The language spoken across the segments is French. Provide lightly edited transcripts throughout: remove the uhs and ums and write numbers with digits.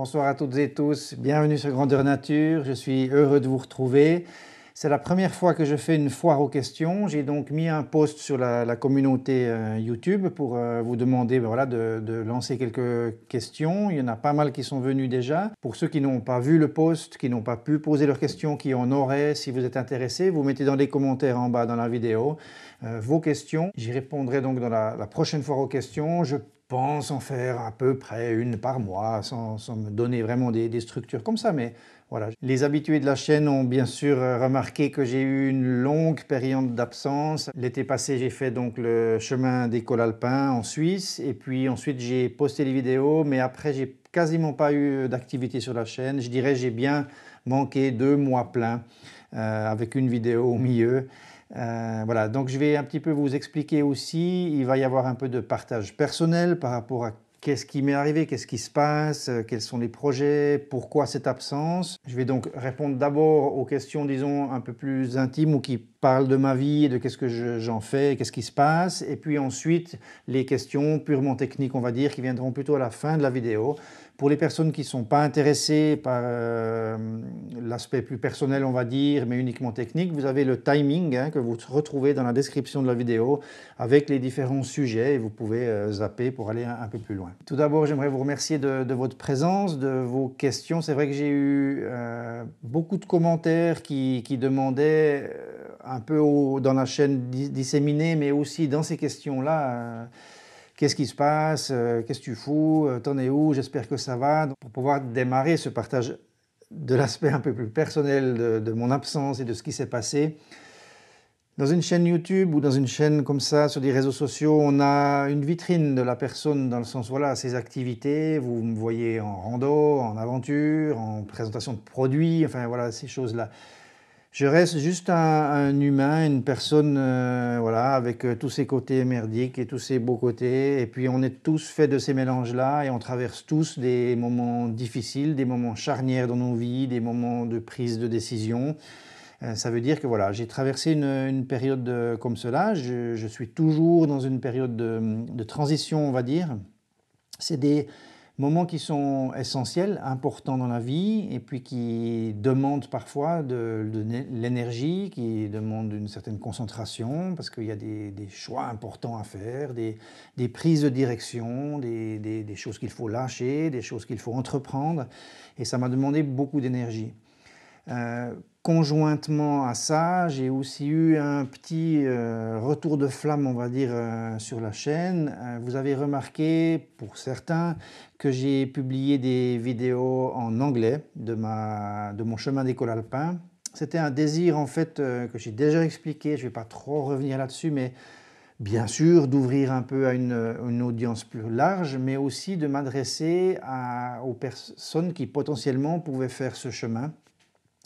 Bonsoir à toutes et tous, bienvenue sur Grandeur Nature, je suis heureux de vous retrouver. C'est la première fois que je fais une foire aux questions, j'ai donc mis un post sur la communauté YouTube pour vous demander voilà, de lancer quelques questions. Il y en a pas mal qui sont venus déjà. Pour ceux qui n'ont pas vu le post, qui n'ont pas pu poser leurs questions, qui en auraient, si vous êtes intéressés, vous mettez dans les commentaires en bas dans la vidéo vos questions. J'y répondrai donc dans la prochaine foire aux questions. Je pense en faire à peu près une par mois, sans me donner vraiment des structures comme ça, mais voilà. Les habitués de la chaîne ont bien sûr remarqué que j'ai eu une longue période d'absence. L'été passé, j'ai fait donc le chemin des cols alpins en Suisse, et puis ensuite j'ai posté les vidéos, mais après j'ai quasiment pas eu d'activité sur la chaîne. Je dirais j'ai bien manqué 2 mois pleins avec une vidéo au milieu. Voilà, donc je vais un petit peu vous expliquer aussi, il va y avoir un peu de partage personnel par rapport à qu'est-ce qui m'est arrivé, qu'est-ce qui se passe, quels sont les projets, pourquoi cette absence. Je vais donc répondre d'abord aux questions, disons, un peu plus intimes ou qui parlent de ma vie et de qu'est-ce que j'en fais, qu'est-ce qui se passe. Et puis ensuite, les questions purement techniques, on va dire, qui viendront plutôt à la fin de la vidéo. Pour les personnes qui ne sont pas intéressées par l'aspect plus personnel, on va dire, mais uniquement technique, vous avez le timing que vous retrouvez dans la description de la vidéo avec les différents sujets et vous pouvez zapper pour aller un peu plus loin. Tout d'abord, j'aimerais vous remercier de votre présence, de vos questions. C'est vrai que j'ai eu beaucoup de commentaires qui demandaient un peu dans la chaîne disséminée, mais aussi dans ces questions-là, qu'est-ce qui se passe? Qu'est-ce que tu fous? T'en es où? J'espère que ça va. Donc, pour pouvoir démarrer ce partage de l'aspect un peu plus personnel de mon absence et de ce qui s'est passé. Dans une chaîne YouTube ou dans une chaîne comme ça, sur des réseaux sociaux, on a une vitrine de la personne dans le sens, voilà, ses activités. Vous me voyez en rando, en aventure, en présentation de produits, enfin voilà, ces choses-là. Je reste juste un humain, une personne voilà, avec tous ses côtés merdiques et tous ses beaux côtés. Et puis on est tous faits de ces mélanges-là et on traverse tous des moments difficiles, des moments charnières dans nos vies, des moments de prise de décision. Ça veut dire que voilà, j'ai traversé une période comme cela. Je suis toujours dans une période de transition, on va dire. C'est des moments qui sont essentiels, importants dans la vie et puis qui demandent parfois de l'énergie, qui demandent une certaine concentration parce qu'il y a des choix importants à faire, des prises de direction, des choses qu'il faut lâcher, des choses qu'il faut entreprendre et ça m'a demandé beaucoup d'énergie. Conjointement à ça, j'ai aussi eu un petit retour de flamme, on va dire, sur la chaîne. Vous avez remarqué, pour certains, que j'ai publié des vidéos en anglais de mon chemin des cols alpins. C'était un désir, en fait, que j'ai déjà expliqué, je ne vais pas trop revenir là-dessus, mais bien sûr, d'ouvrir un peu à une audience plus large, mais aussi de m'adresser aux personnes qui potentiellement pouvaient faire ce chemin.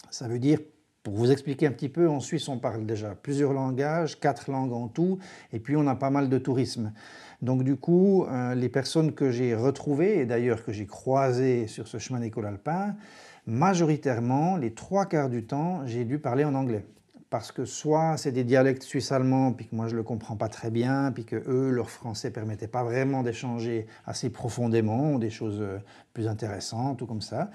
Ça veut dire, pour vous expliquer un petit peu, en Suisse on parle déjà plusieurs langages, 4 langues en tout, et puis on a pas mal de tourisme. Donc du coup, les personnes que j'ai retrouvées, et d'ailleurs que j'ai croisées sur ce chemin des cols alpins, majoritairement, les 3/4 du temps, j'ai dû parler en anglais. Parce que soit c'est des dialectes suisse-allemands, puis que moi je ne le comprends pas très bien, puis que eux, leur français ne permettait pas vraiment d'échanger assez profondément, des choses plus intéressantes ou comme ça.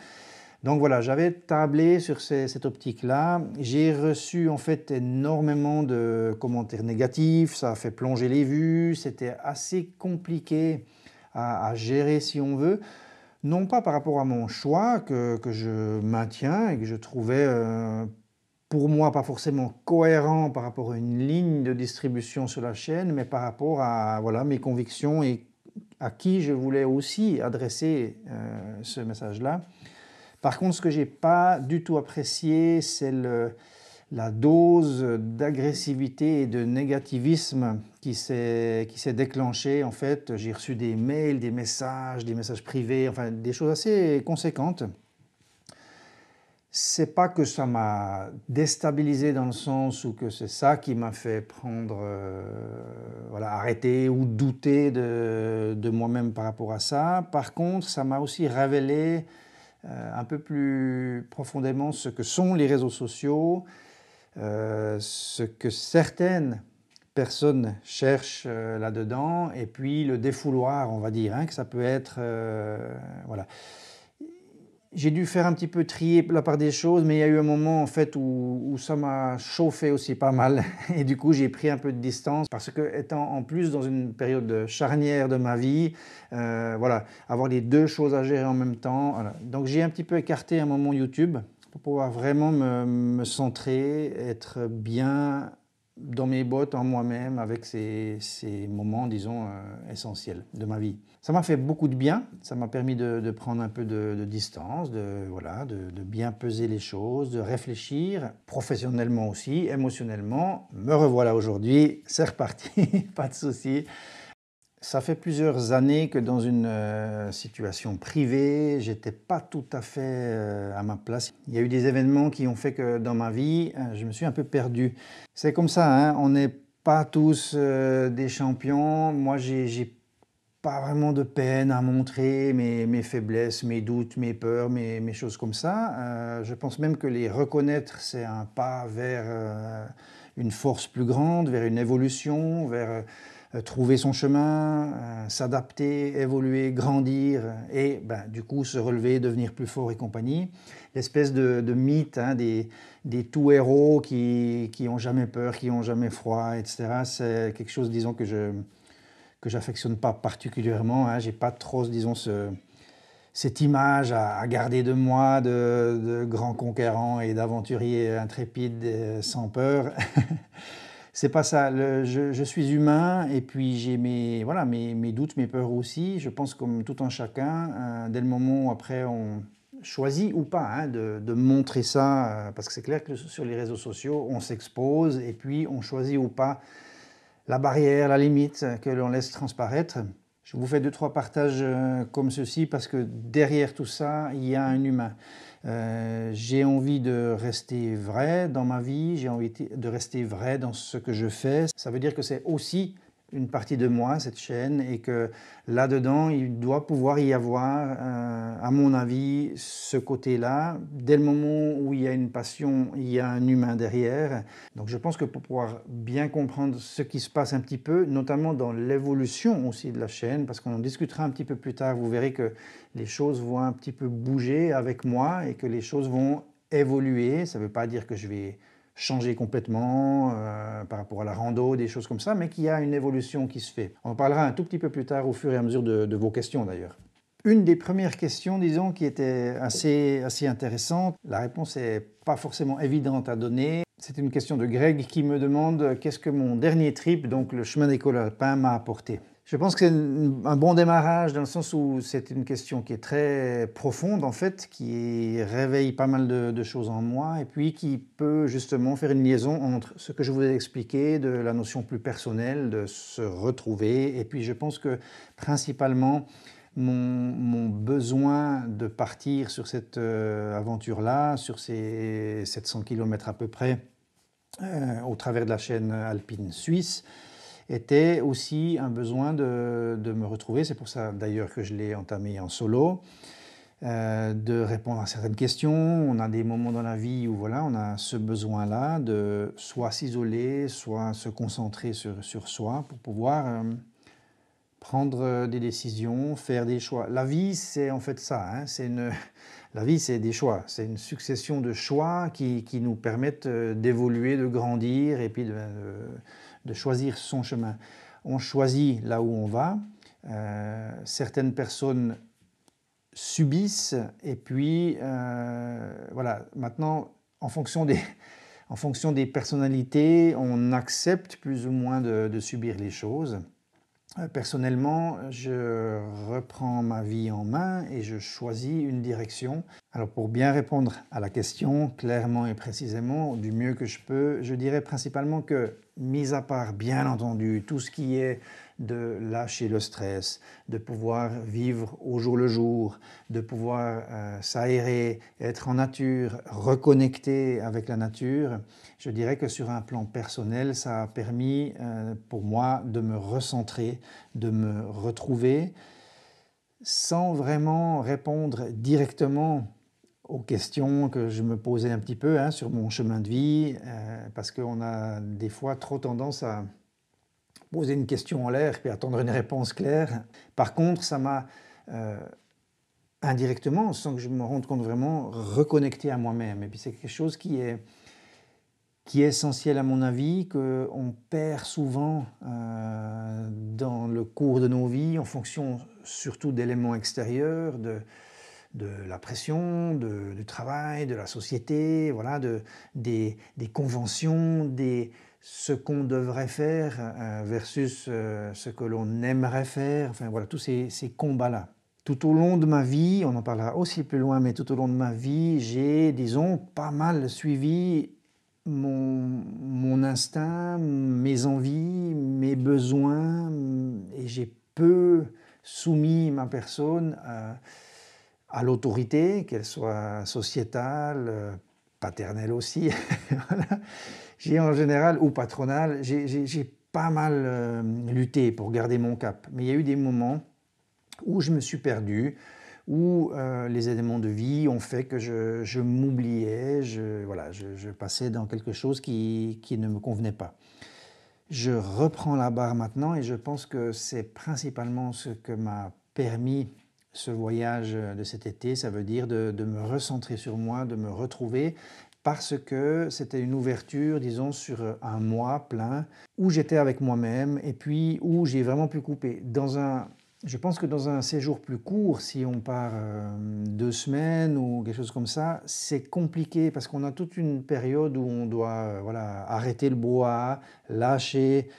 Donc voilà, j'avais tablé sur cette optique-là. J'ai reçu en fait énormément de commentaires négatifs, ça a fait plonger les vues, c'était assez compliqué à gérer si on veut. Non pas par rapport à mon choix que je maintiens et que je trouvais pour moi pas forcément cohérent par rapport à une ligne de distribution sur la chaîne, mais par rapport à voilà, mes convictions et à qui je voulais aussi adresser ce message-là. Par contre, ce que je n'ai pas du tout apprécié, c'est la dose d'agressivité et de négativisme qui s'est déclenchée. En fait, j'ai reçu des mails, des messages privés, enfin des choses assez conséquentes. C'est pas que ça m'a déstabilisé dans le sens où que c'est ça qui m'a fait prendre, voilà, arrêter ou douter de moi-même par rapport à ça. Par contre, ça m'a aussi révélé un peu plus profondément ce que sont les réseaux sociaux, ce que certaines personnes cherchent là-dedans, et puis le défouloir, on va dire, que ça peut être, voilà. J'ai dû faire un petit peu trier la part des choses, mais il y a eu un moment en fait où ça m'a chauffé aussi pas mal et du coup j'ai pris un peu de distance parce que étant en plus dans une période charnière de ma vie, voilà, avoir les deux choses à gérer en même temps, voilà. Donc j'ai un petit peu écarté un moment YouTube pour pouvoir vraiment me centrer, être bien dans mes bottes en moi-même avec ces moments, disons, essentiels de ma vie. Ça m'a fait beaucoup de bien, ça m'a permis de prendre un peu de distance, voilà, de bien peser les choses, de réfléchir, professionnellement aussi, émotionnellement. Me revoilà aujourd'hui, c'est reparti, pas de souci. Ça fait plusieurs années que dans une situation privée, j'étais pas tout à fait à ma place. Il y a eu des événements qui ont fait que dans ma vie, je me suis un peu perdu. C'est comme ça, hein, on n'est pas tous des champions. Moi, j'ai pas vraiment de peine à montrer mes faiblesses, mes doutes, mes peurs, mes choses comme ça. Je pense même que les reconnaître, c'est un pas vers une force plus grande, vers une évolution, vers trouver son chemin, s'adapter, évoluer, grandir et ben, du coup se relever, devenir plus fort et compagnie. L'espèce de mythe hein, des tout-héros qui n'ont jamais peur, qui n'ont jamais froid, etc. C'est quelque chose, disons, que j'affectionne pas particulièrement. Hein. J'ai pas trop, disons, cette image à garder de moi de grand conquérant et d'aventurier intrépide sans peur. C'est pas ça. Je suis humain et puis j'ai voilà, mes doutes, mes peurs aussi. Je pense comme tout un chacun, dès le moment où après on choisit ou pas hein, de montrer ça, parce que c'est clair que sur les réseaux sociaux, on s'expose et puis on choisit ou pas la barrière, la limite que l'on laisse transparaître. Je vous fais 2-3 partages comme ceci parce que derrière tout ça, il y a un humain. J'ai envie de rester vrai dans ma vie, j'ai envie de rester vrai dans ce que je fais. Ça veut dire que c'est aussi une partie de moi, cette chaîne, et que là-dedans, il doit pouvoir y avoir, à mon avis, ce côté-là. Dès le moment où il y a une passion, il y a un humain derrière. Donc je pense que pour pouvoir bien comprendre ce qui se passe un petit peu, notamment dans l'évolution aussi de la chaîne, parce qu'on en discutera un petit peu plus tard, vous verrez que les choses vont un petit peu bouger avec moi et que les choses vont évoluer. Ça ne veut pas dire que je vais changer complètement par rapport à la rando, des choses comme ça, mais qu'il y a une évolution qui se fait. On en parlera un tout petit peu plus tard au fur et à mesure de vos questions d'ailleurs. Une des premières questions, disons, qui était assez intéressante, la réponse n'est pas forcément évidente à donner. C'est une question de Greg qui me demande qu'est-ce que mon dernier trip, donc le chemin des cols alpins, m'a apporté. Je pense que c'est un bon démarrage dans le sens où c'est une question qui est très profonde en fait, qui réveille pas mal de choses en moi et puis qui peut justement faire une liaison entre ce que je vous ai expliqué de la notion plus personnelle, de se retrouver et puis je pense que principalement mon besoin de partir sur cette aventure-là, sur ces 700 km à peu près, au travers de la chaîne alpine suisse, était aussi un besoin de me retrouver. C'est pour ça d'ailleurs que je l'ai entamé en solo, de répondre à certaines questions. On a des moments dans la vie où voilà, on a ce besoin-là de soit s'isoler, soit se concentrer sur soi pour pouvoir prendre des décisions, faire des choix. La vie, c'est en fait ça. Hein, la vie, c'est des choix. C'est une succession de choix qui nous permettent d'évoluer, de grandir et puis de choisir son chemin. On choisit là où on va. Certaines personnes subissent et puis voilà, maintenant, en fonction des personnalités, on accepte plus ou moins de subir les choses. Personnellement, je reprends ma vie en main et je choisis une direction. Alors pour bien répondre à la question clairement et précisément, du mieux que je peux, je dirais principalement que, mis à part bien entendu tout ce qui est de lâcher le stress, de pouvoir vivre au jour le jour, de pouvoir s'aérer, être en nature, reconnecter avec la nature, je dirais que sur un plan personnel, ça a permis pour moi de me recentrer, de me retrouver, sans vraiment répondre directement aux questions que je me posais un petit peu hein, sur mon chemin de vie, parce qu'on a des fois trop tendance à poser une question en l'air puis attendre une réponse claire. Par contre, ça m'a indirectement, sans que je me rende compte vraiment, reconnecté à moi-même. Et puis c'est quelque chose qui est essentiel à mon avis, qu'on perd souvent dans le cours de nos vies, en fonction surtout d'éléments extérieurs, de la pression, du travail, de la société, voilà, des conventions, ce qu'on devrait faire versus ce que l'on aimerait faire, enfin voilà, tous ces combats-là. Tout au long de ma vie, on en parlera aussi plus loin, mais tout au long de ma vie, j'ai, disons, pas mal suivi mon instinct, mes envies, mes besoins, et j'ai peu soumis ma personne à l'autorité, qu'elle soit sociétale, paternelle aussi, voilà. J'ai en général, ou patronale, j'ai pas mal lutté pour garder mon cap. Mais il y a eu des moments où je me suis perdu, où les éléments de vie ont fait que je m'oubliais, voilà, je passais dans quelque chose qui ne me convenait pas. Je reprends la barre maintenant et je pense que c'est principalement ce que m'a permis ce voyage de cet été, ça veut dire de me recentrer sur moi, de me retrouver, parce que c'était une ouverture, disons, sur un mois plein, où j'étais avec moi-même et puis où j'ai vraiment pu couper. Je pense que dans un séjour plus court, si on part 2 semaines ou quelque chose comme ça, c'est compliqué parce qu'on a toute une période où on doit voilà, arrêter le brouhaha, lâcher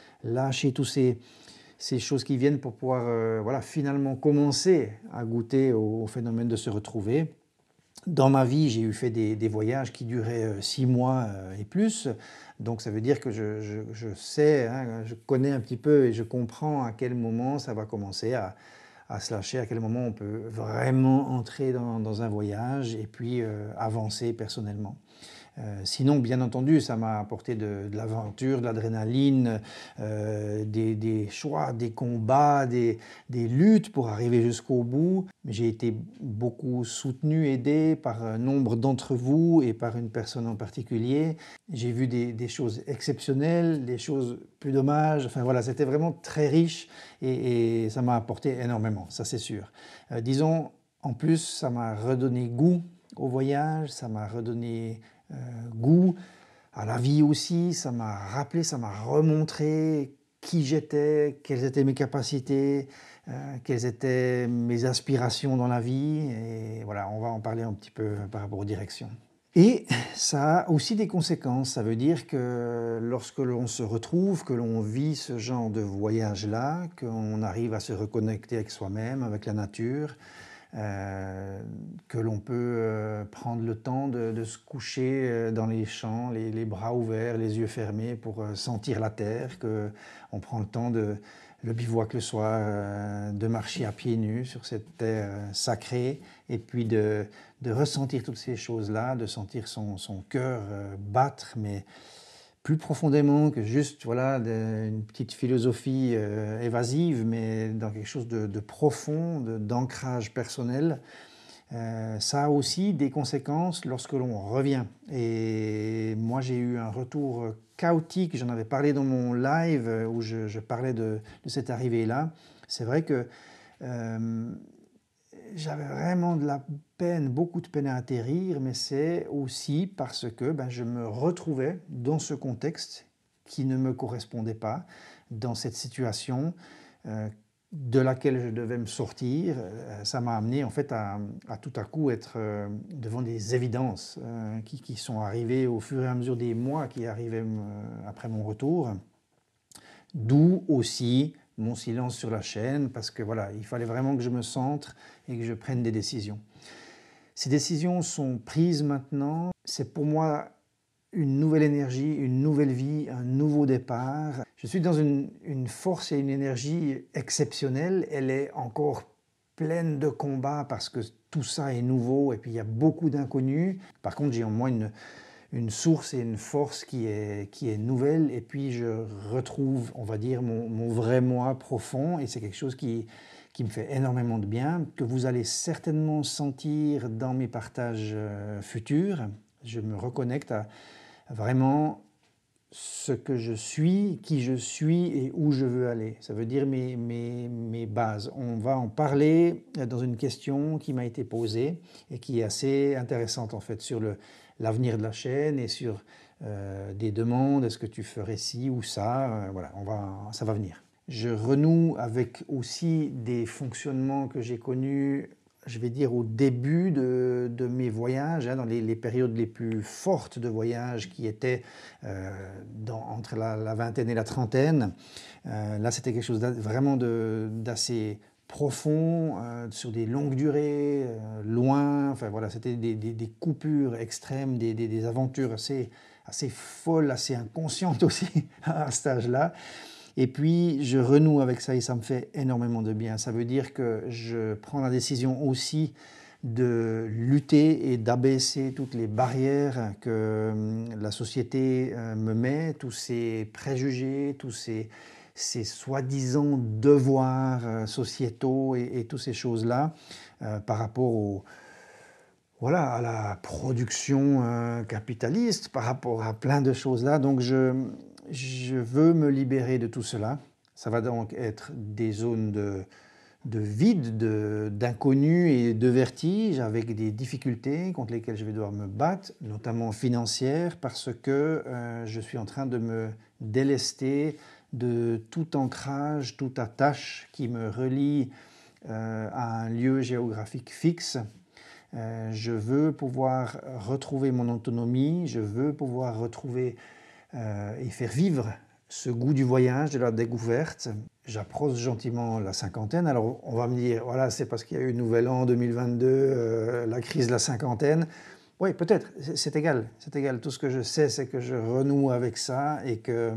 tous ces choses qui viennent pour pouvoir voilà, finalement commencer à goûter au phénomène de se retrouver. Dans ma vie, j'ai fait des voyages qui duraient 6 mois et plus, donc ça veut dire que je sais, hein, je connais un petit peu et je comprends à quel moment ça va commencer à se lâcher, à quel moment on peut vraiment entrer dans un voyage et puis avancer personnellement. Sinon, bien entendu, ça m'a apporté de l'aventure, de l'adrénaline, des choix, des combats, des luttes pour arriver jusqu'au bout. J'ai été beaucoup soutenu, aidé par nombre d'entre vous et par une personne en particulier. J'ai vu des choses exceptionnelles, des choses plus dommages. Enfin voilà, c'était vraiment très riche et ça m'a apporté énormément, ça c'est sûr. Disons, en plus, ça m'a redonné goût au voyage, ça m'a redonné goût à la vie aussi, ça m'a rappelé, ça m'a remontré qui j'étais, quelles étaient mes capacités, quelles étaient mes aspirations dans la vie. Et voilà, on va en parler un petit peu par rapport aux directions. Et ça a aussi des conséquences. Ça veut dire que lorsque l'on se retrouve, que l'on vit ce genre de voyage-là, qu'on arrive à se reconnecter avec soi-même, avec la nature, que l'on peut prendre le temps de se coucher dans les champs, les bras ouverts, les yeux fermés pour sentir la terre, qu'on prend le temps le bivouac le soir, de marcher à pieds nus sur cette terre sacrée et puis de ressentir toutes ces choses-là, de sentir son cœur battre, mais plus profondément que juste voilà, une petite philosophie évasive, mais dans quelque chose de profond, d'ancrage personnel. Ça a aussi des conséquences lorsque l'on revient. Et moi, j'ai eu un retour chaotique, j'en avais parlé dans mon live où je parlais de cette arrivée-là. C'est vrai que j'avais vraiment de la peine, beaucoup de peine à atterrir, mais c'est aussi parce que je me retrouvais dans ce contexte qui ne me correspondait pas, dans cette situation de laquelle je devais me sortir. Ça m'a amené en fait à tout à coup être devant des évidences qui sont arrivées au fur et à mesure des mois qui arrivaient après mon retour. D'où aussi mon silence sur la chaîne, parce que voilà, il fallait vraiment que je me centre et que je prenne des décisions. Ces décisions sont prises maintenant. C'est pour moi une nouvelle énergie, une nouvelle vie, un nouveau départ. Je suis dans une force et une énergie exceptionnelle. Elle est encore pleine de combats parce que tout ça est nouveau et puis il y a beaucoup d'inconnus. Par contre, j'ai en moi une source et une force qui est nouvelle et puis je retrouve, on va dire, mon vrai moi profond et c'est quelque chose qui me fait énormément de bien, que vous allez certainement sentir dans mes partages futurs. Je me reconnecte à vraiment ce que je suis, qui je suis et où je veux aller. Ça veut dire mes bases. On va en parler dans une question qui m'a été posée et qui est assez intéressante en fait sur l'avenir de la chaîne et sur des demandes, est-ce que tu ferais ci ou ça, voilà, ça va venir. Je renoue avec aussi des fonctionnements que j'ai connus, je vais dire au début de mes voyages, dans les périodes les plus fortes de voyage qui étaient entre la vingtaine et la trentaine. Là, c'était quelque chose vraiment d'assez profond, sur des longues durées, loin. Enfin voilà, c'était des coupures extrêmes, des aventures assez folles, assez inconscientes aussi à cet âge-là. Et puis, je renoue avec ça et ça me fait énormément de bien. Ça veut dire que je prends la décision aussi de lutter et d'abaisser toutes les barrières que la société me met, tous ces préjugés, tous ces soi-disant devoirs sociétaux et toutes ces choses-là par rapport à la production capitaliste, par rapport à plein de choses là. Donc je veux me libérer de tout cela. Ça va donc être des zones de vide, d'inconnu et de vertige, avec des difficultés contre lesquelles je vais devoir me battre, notamment financières, parce que je suis en train de me délester de tout ancrage, toute attache qui me relie à un lieu géographique fixe. Je veux pouvoir retrouver mon autonomie, je veux pouvoir retrouver et faire vivre ce goût du voyage, de la découverte. J'approche gentiment la cinquantaine. Alors on va me dire, voilà, c'est parce qu'il y a eu le nouvel an 2022, la crise de la cinquantaine. Oui, peut-être, c'est égal, c'est égal. Tout ce que je sais, c'est que je renoue avec ça et que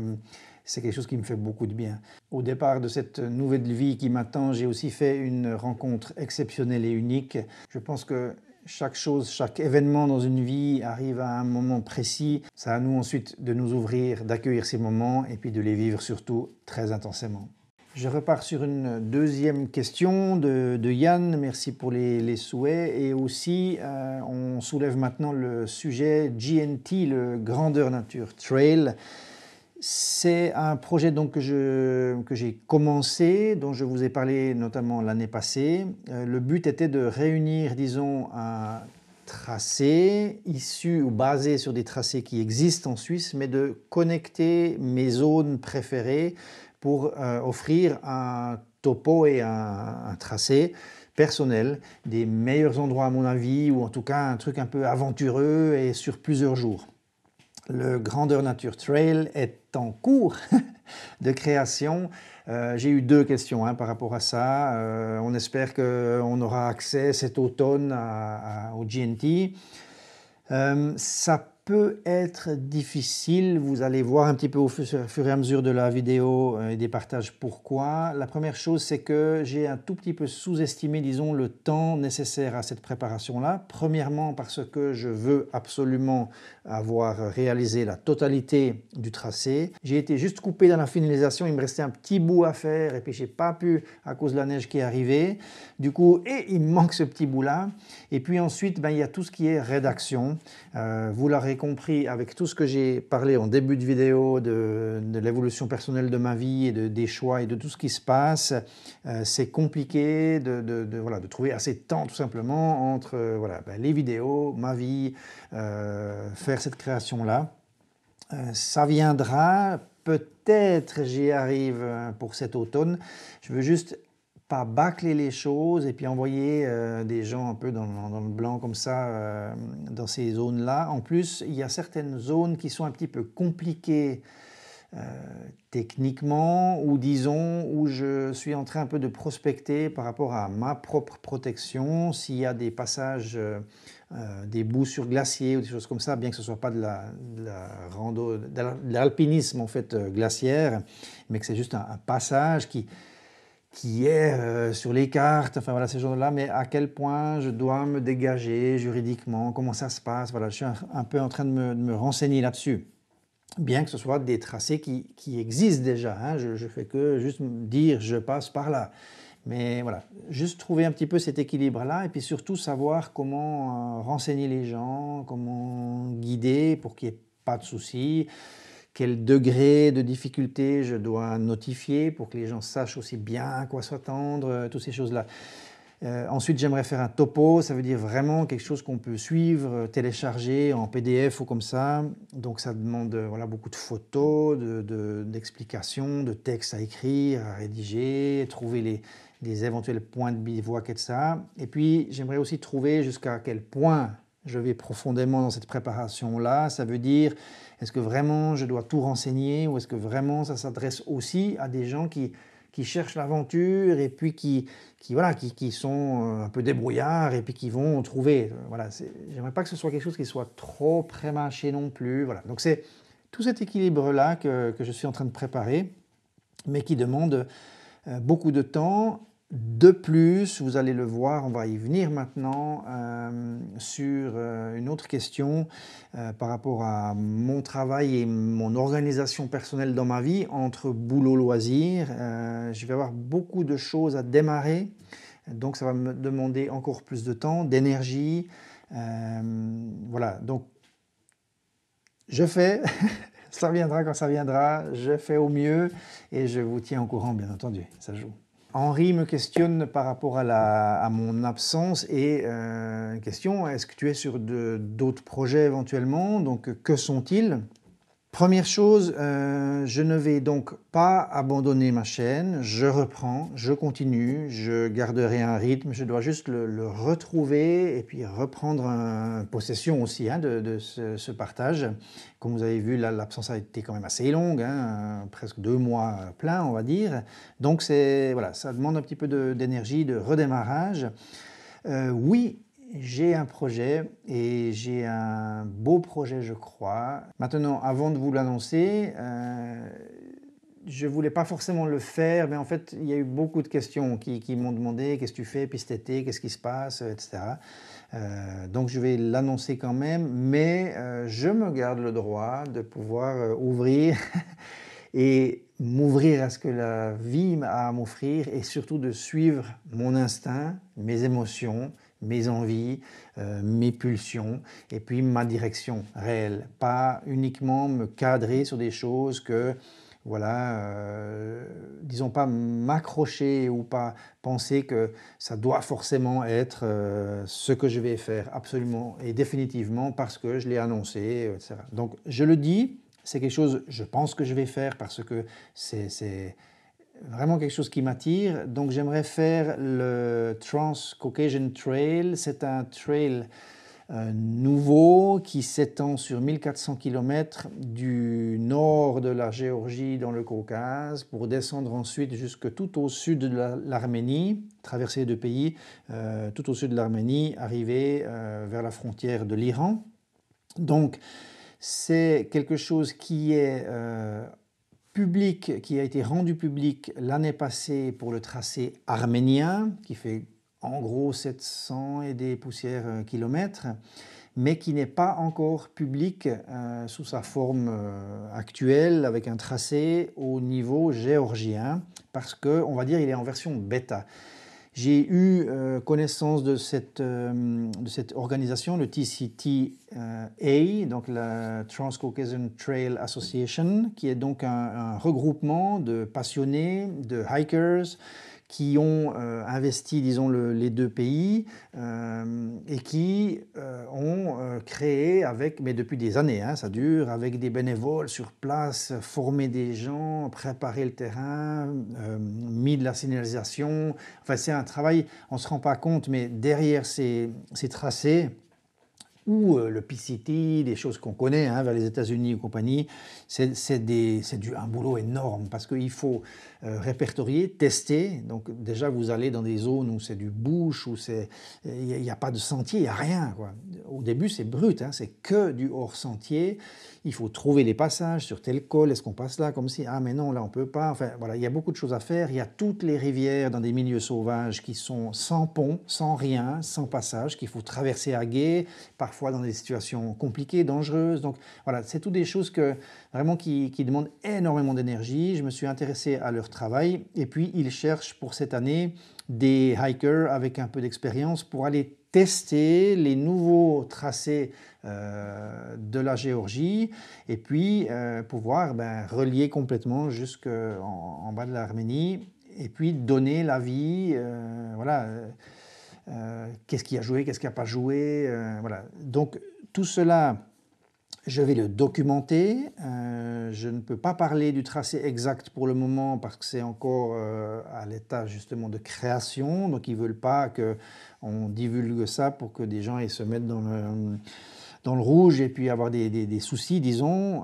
c'est quelque chose qui me fait beaucoup de bien. Au départ de cette nouvelle vie qui m'attend, j'ai aussi fait une rencontre exceptionnelle et unique. Je pense que chaque chose, chaque événement dans une vie arrive à un moment précis. C'est à nous ensuite de nous ouvrir, d'accueillir ces moments et puis de les vivre surtout très intensément. Je repars sur une deuxième question de Yann, merci pour les souhaits. Et aussi, on soulève maintenant le sujet GNT, le Grandeur Nature Trail. C'est un projet donc que j'ai commencé, dont je vous ai parlé notamment l'année passée. Le but était de réunir, disons, un tracé issu ou basé sur des tracés qui existent en Suisse, mais de connecter mes zones préférées pour offrir un topo et un tracé personnel des meilleurs endroits à mon avis, ou en tout cas un truc un peu aventureux et sur plusieurs jours. Le Grandeur Nature Trail est en cours de création. J'ai eu 2 questions par rapport à ça. On espère qu'on aura accès cet automne au GNT. Ça peut être difficile, vous allez voir un petit peu au fur et à mesure de la vidéo et des partages pourquoi. La première chose, c'est que j'ai un tout petit peu sous-estimé, disons, le temps nécessaire à cette préparation-là. Premièrement, parce que je veux absolument avoir réalisé la totalité du tracé. J'ai été juste coupé dans la finalisation, il me restait un petit bout à faire et puis j'ai pas pu à cause de la neige qui est arrivée. Du coup, il me manque ce petit bout-là. Et puis ensuite, il y a tout ce qui est rédaction. Vous l'aurez compris avec tout ce que j'ai parlé en début de vidéo de l'évolution personnelle de ma vie et des choix et de tout ce qui se passe. C'est compliqué de trouver assez de temps tout simplement entre les vidéos, ma vie, faire cette création-là. Ça viendra, peut-être j'y arrive pour cet automne. Je veux juste pas bâcler les choses et puis envoyer des gens un peu dans le blanc comme ça, dans ces zones-là. En plus, il y a certaines zones qui sont un petit peu compliquées techniquement, ou disons, où je suis en train un peu de prospecter par rapport à ma propre protection. S'il y a des passages, des bouts sur glacier ou des choses comme ça, bien que ce ne soit pas de l'alpinisme en fait glaciaire, mais que c'est juste un passage qui est sur les cartes, enfin voilà, ces choses-là, mais à quel point je dois me dégager juridiquement, comment ça se passe, voilà, je suis un peu en train de me renseigner là-dessus. Bien que ce soit des tracés qui existent déjà, je fais que juste dire je passe par là. Mais voilà, juste trouver un petit peu cet équilibre-là et puis surtout savoir comment renseigner les gens, comment guider pour qu'il n'y ait pas de soucis, quel degré de difficulté je dois notifier pour que les gens sachent aussi bien à quoi s'attendre, toutes ces choses-là. Ensuite, j'aimerais faire un topo, ça veut dire vraiment quelque chose qu'on peut suivre, télécharger en PDF ou comme ça. Donc ça demande voilà, beaucoup de photos, d'explications, de textes à écrire, à rédiger, trouver les éventuels points de bivouac et de ça. Et puis, j'aimerais aussi trouver jusqu'à quel point je vais profondément dans cette préparation-là. Ça veut dire, est-ce que vraiment je dois tout renseigner ou est-ce que vraiment ça s'adresse aussi à des gens qui cherchent l'aventure et puis voilà, qui sont un peu débrouillards et puis qui vont trouver. Voilà, j'aimerais pas que ce soit quelque chose qui soit trop prémâché non plus. Voilà. Donc c'est tout cet équilibre-là que je suis en train de préparer, mais qui demande beaucoup de temps. De plus, vous allez le voir, on va y venir maintenant, sur une autre question par rapport à mon travail et mon organisation personnelle dans ma vie entre boulot-loisir. Je vais avoir beaucoup de choses à démarrer, donc ça va me demander encore plus de temps, d'énergie. Voilà, donc je fais, ça viendra quand ça viendra, je fais au mieux et je vous tiens au courant, bien entendu, ça joue. Henri me questionne par rapport à mon absence et une question, est-ce que tu es sur d'autres projets éventuellement? Donc que sont-ils? Première chose, je ne vais donc pas abandonner ma chaîne, je reprends, je continue, je garderai un rythme, je dois juste le retrouver et puis reprendre possession aussi hein, de ce partage. Comme vous avez vu, l'absence a été quand même assez longue, hein, presque 2 mois pleins on va dire. Donc voilà, ça demande un petit peu d'énergie, de redémarrage. Oui, j'ai un projet et j'ai un beau projet, je crois. Maintenant, avant de vous l'annoncer, je ne voulais pas forcément le faire, mais en fait, il y a eu beaucoup de questions qui m'ont demandé qu'est-ce que tu fais, puis cet été, qu'est-ce qui se passe, etc. Donc, je vais l'annoncer quand même, mais je me garde le droit de pouvoir ouvrir et m'ouvrir à ce que la vie a à m'offrir et surtout de suivre mon instinct, mes émotions, mes envies, mes pulsions et puis ma direction réelle. Pas uniquement me cadrer sur des choses que, voilà, disons pas m'accrocher ou pas penser que ça doit forcément être ce que je vais faire absolument et définitivement parce que je l'ai annoncé, etc. Donc je le dis, c'est quelque chose, je pense que je vais faire parce que c'est vraiment quelque chose qui m'attire. Donc j'aimerais faire le Trans-Caucasian Trail. C'est un trail nouveau qui s'étend sur 1400 km du nord de la Géorgie dans le Caucase pour descendre ensuite jusque tout au sud de l'Arménie, traverser les deux pays, tout au sud de l'Arménie, arriver vers la frontière de l'Iran. Donc c'est quelque chose qui est public, qui a été rendu public l'année passée pour le tracé arménien, qui fait en gros 700 et des poussières kilomètres, mais qui n'est pas encore public sous sa forme actuelle, avec un tracé au niveau géorgien, parce qu'on va dire il est en version bêta. J'ai eu connaissance de cette organisation, le TCTA, donc la Trans-Caucasian Trail Association, qui est donc un regroupement de passionnés, de hikers, qui ont investi, disons, les deux pays et qui ont créé avec, mais depuis des années, hein, ça dure, avec des bénévoles sur place, formé des gens, préparé le terrain, mis de la signalisation. Enfin, c'est un travail, on ne se rend pas compte, mais derrière ces tracés, ou le PCT, des choses qu'on connaît hein, vers les États-Unis et compagnie, c'est un boulot énorme parce qu'il faut répertorier, tester. Donc déjà, vous allez dans des zones où c'est du bush, où il n'y a pas de sentier, il n'y a rien, quoi. Au début, c'est brut, hein, c'est que du hors-sentier. Il faut trouver les passages sur tel col, est-ce qu'on passe là comme si, ah mais non, là on ne peut pas. Enfin voilà, il y a beaucoup de choses à faire. Il y a toutes les rivières dans des milieux sauvages qui sont sans pont, sans rien, sans passage, qu'il faut traverser à gué. Parfois parfois dans des situations compliquées, dangereuses. Donc voilà, c'est toutes des choses vraiment qui demandent énormément d'énergie. Je me suis intéressé à leur travail et puis ils cherchent pour cette année des hikers avec un peu d'expérience pour aller tester les nouveaux tracés de la Géorgie et puis pouvoir relier complètement jusqu'en bas de l'Arménie et puis donner l'avis, voilà, qu'est-ce qui a joué, qu'est-ce qui n'a pas joué, voilà. Donc tout cela, je vais le documenter. Je ne peux pas parler du tracé exact pour le moment parce que c'est encore à l'état justement de création. Donc ils ne veulent pas qu'on divulgue ça pour que des gens se mettent dans le rouge et puis avoir des soucis, disons.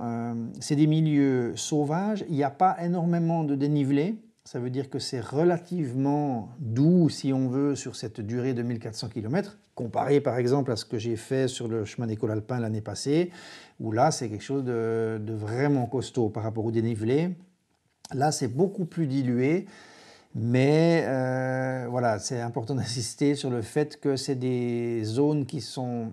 C'est des milieux sauvages. Il n'y a pas énormément de dénivelé. Ça veut dire que c'est relativement doux, si on veut, sur cette durée de 1400 km, comparé par exemple à ce que j'ai fait sur le chemin des cols alpins l'année passée, où là c'est quelque chose de vraiment costaud par rapport au dénivelé. Là c'est beaucoup plus dilué, mais voilà, c'est important d'insister sur le fait que c'est des zones qui sont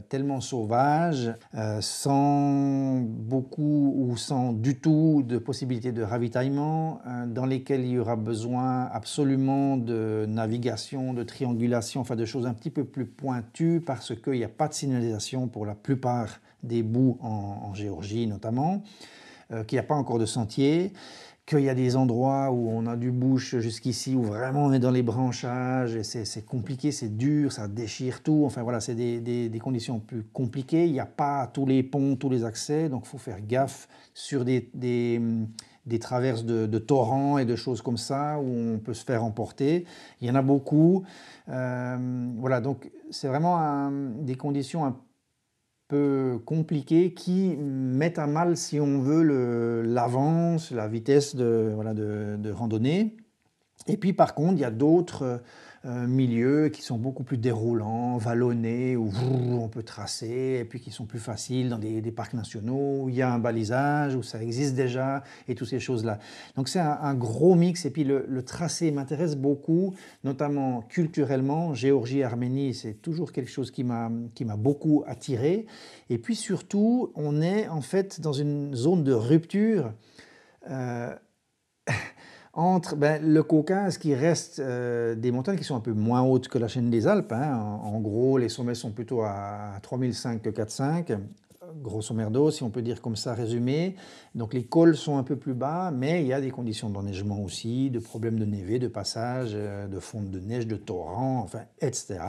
tellement sauvages, sans beaucoup ou sans du tout de possibilité de ravitaillement, dans lesquelles il y aura besoin absolument de navigation, de triangulation, enfin de choses un petit peu plus pointues parce qu'il n'y a pas de signalisation pour la plupart des bouts en Géorgie notamment, qu'il n'y a pas encore de sentiers, qu'il y a des endroits où on a du bush jusqu'ici, où vraiment on est dans les branchages, et c'est compliqué, c'est dur, ça déchire tout, enfin voilà, c'est des conditions plus compliquées, il n'y a pas tous les ponts, tous les accès, donc il faut faire gaffe sur des traverses de torrents et de choses comme ça, où on peut se faire emporter, il y en a beaucoup, voilà, donc c'est vraiment des conditions un peu compliquées qui mettent à mal, si on veut, l'avance, la vitesse de randonnée. Et puis par contre, il y a d'autres milieux qui sont beaucoup plus déroulants, vallonnés, où on peut tracer, et puis qui sont plus faciles dans des parcs nationaux, où il y a un balisage, où ça existe déjà, et toutes ces choses-là. Donc c'est un gros mix, et puis le tracé m'intéresse beaucoup, notamment culturellement. Géorgie, Arménie, c'est toujours quelque chose qui m'a beaucoup attiré. Et puis surtout, on est en fait dans une zone de rupture entre le Caucase qui reste des montagnes qui sont un peu moins hautes que la chaîne des Alpes. Hein. En gros, les sommets sont plutôt à 3005 que 4500, grosso merdo, si on peut dire comme ça, résumé. Donc les cols sont un peu plus bas, mais il y a des conditions d'enneigement aussi, de problèmes de névé, de passage, de fonte de neige, de torrents, enfin, etc.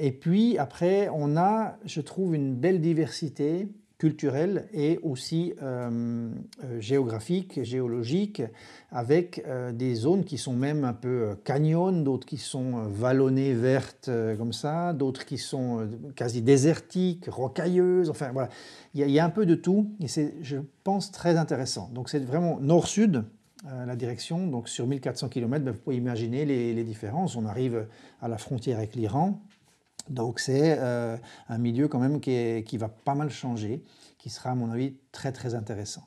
Et puis après, on a, je trouve, une belle diversité culturelle et aussi géographique, géologique, avec des zones qui sont même un peu canyons, d'autres qui sont vallonnées, vertes comme ça, d'autres qui sont quasi désertiques, rocailleuses, enfin voilà, il y a un peu de tout et c'est, je pense, très intéressant. Donc c'est vraiment nord-sud, la direction, donc sur 1400 km, vous pouvez imaginer les différences. On arrive à la frontière avec l'Iran. Donc c'est un milieu quand même qui va pas mal changer, qui sera à mon avis très très intéressant.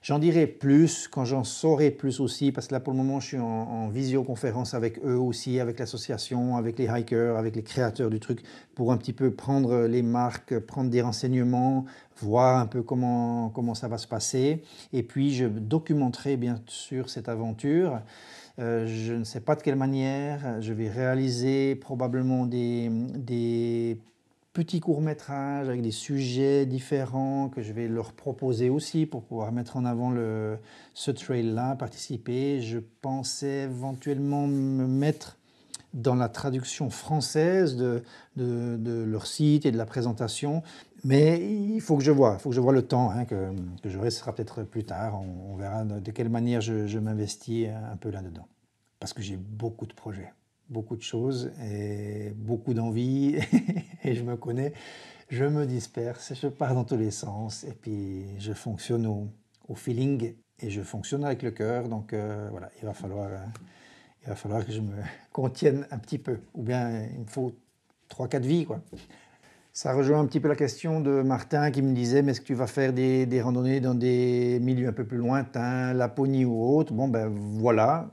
J'en dirai plus quand j'en saurai plus aussi, parce que là pour le moment je suis en visioconférence avec eux aussi, avec l'association, avec les hikers, avec les créateurs du truc, pour un petit peu prendre les marques, prendre des renseignements, voir un peu comment ça va se passer. Et puis je documenterai bien sûr cette aventure. Je ne sais pas de quelle manière, je vais réaliser probablement des petits courts-métrages avec des sujets différents que je vais leur proposer aussi pour pouvoir mettre en avant ce trail-là, participer. Je pensais éventuellement me mettre dans la traduction française de leur site et de la présentation, mais il faut que je vois le temps hein, que j'aurai, ce sera peut-être plus tard, on verra de quelle manière je m'investis un peu là-dedans. Parce que j'ai beaucoup de projets, beaucoup de choses et beaucoup d'envie et je me connais, je me disperse, je pars dans tous les sens et puis je fonctionne au feeling et je fonctionne avec le cœur, donc voilà, il va falloir que je me contienne un petit peu, ou bien il me faut 3-4 vies, quoi. Ça rejoint un petit peu la question de Martin qui me disait, mais est-ce que tu vas faire des randonnées dans des milieux un peu plus lointains, Laponie ou autre? Bon, ben voilà.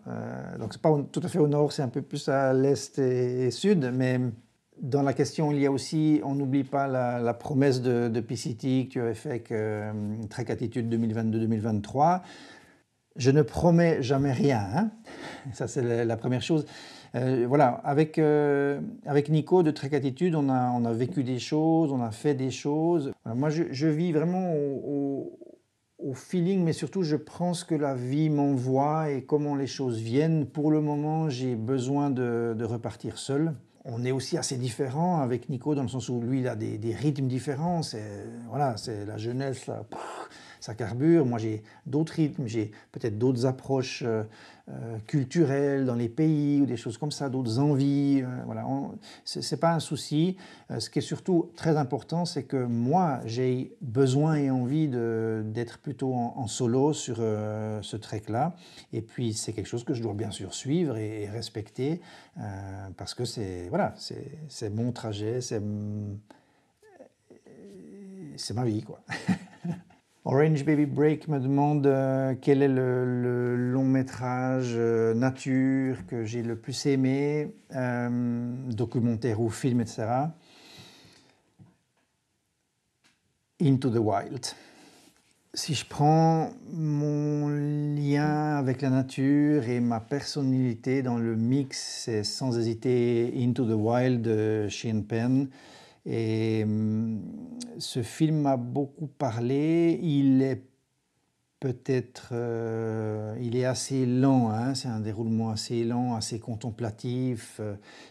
Donc, c'est pas tout à fait au nord, c'est un peu plus à l'est et sud, mais Dans la question, il y a aussi, on n'oublie pas la promesse de PCT que tu avais fait avec Trek Attitude 2022-2023. Je ne promets jamais rien, hein. Ça c'est la première chose. Voilà, avec Nico de Trek Attitude, on a vécu des choses, on a fait des choses. Voilà, moi, je vis vraiment au feeling, mais surtout, je prends ce que la vie m'envoie et comment les choses viennent. Pour le moment, j'ai besoin de repartir seul. On est aussi assez différents avec Nico, dans le sens où lui, il a des rythmes différents. Voilà, c'est la jeunesse, là, ça carbure. Moi, j'ai d'autres rythmes, j'ai peut-être d'autres approches culturelles dans les pays ou des choses comme ça, d'autres envies. Voilà, c'est pas un souci. Ce qui est surtout très important, c'est que moi, j'ai besoin et envie d'être plutôt en solo sur ce trek-là. Et puis, c'est quelque chose que je dois bien sûr suivre et respecter parce que voilà, c'est mon trajet, c'est ma vie, quoi. Orange Baby Break me demande quel est le long métrage nature que j'ai le plus aimé, documentaire ou film, etc. Into the Wild. Si je prends mon lien avec la nature et ma personnalité dans le mix, c'est sans hésiter Into the Wild de Sean Penn. Et ce film m'a beaucoup parlé. Il est il est assez lent, hein, c'est un déroulement assez lent, assez contemplatif.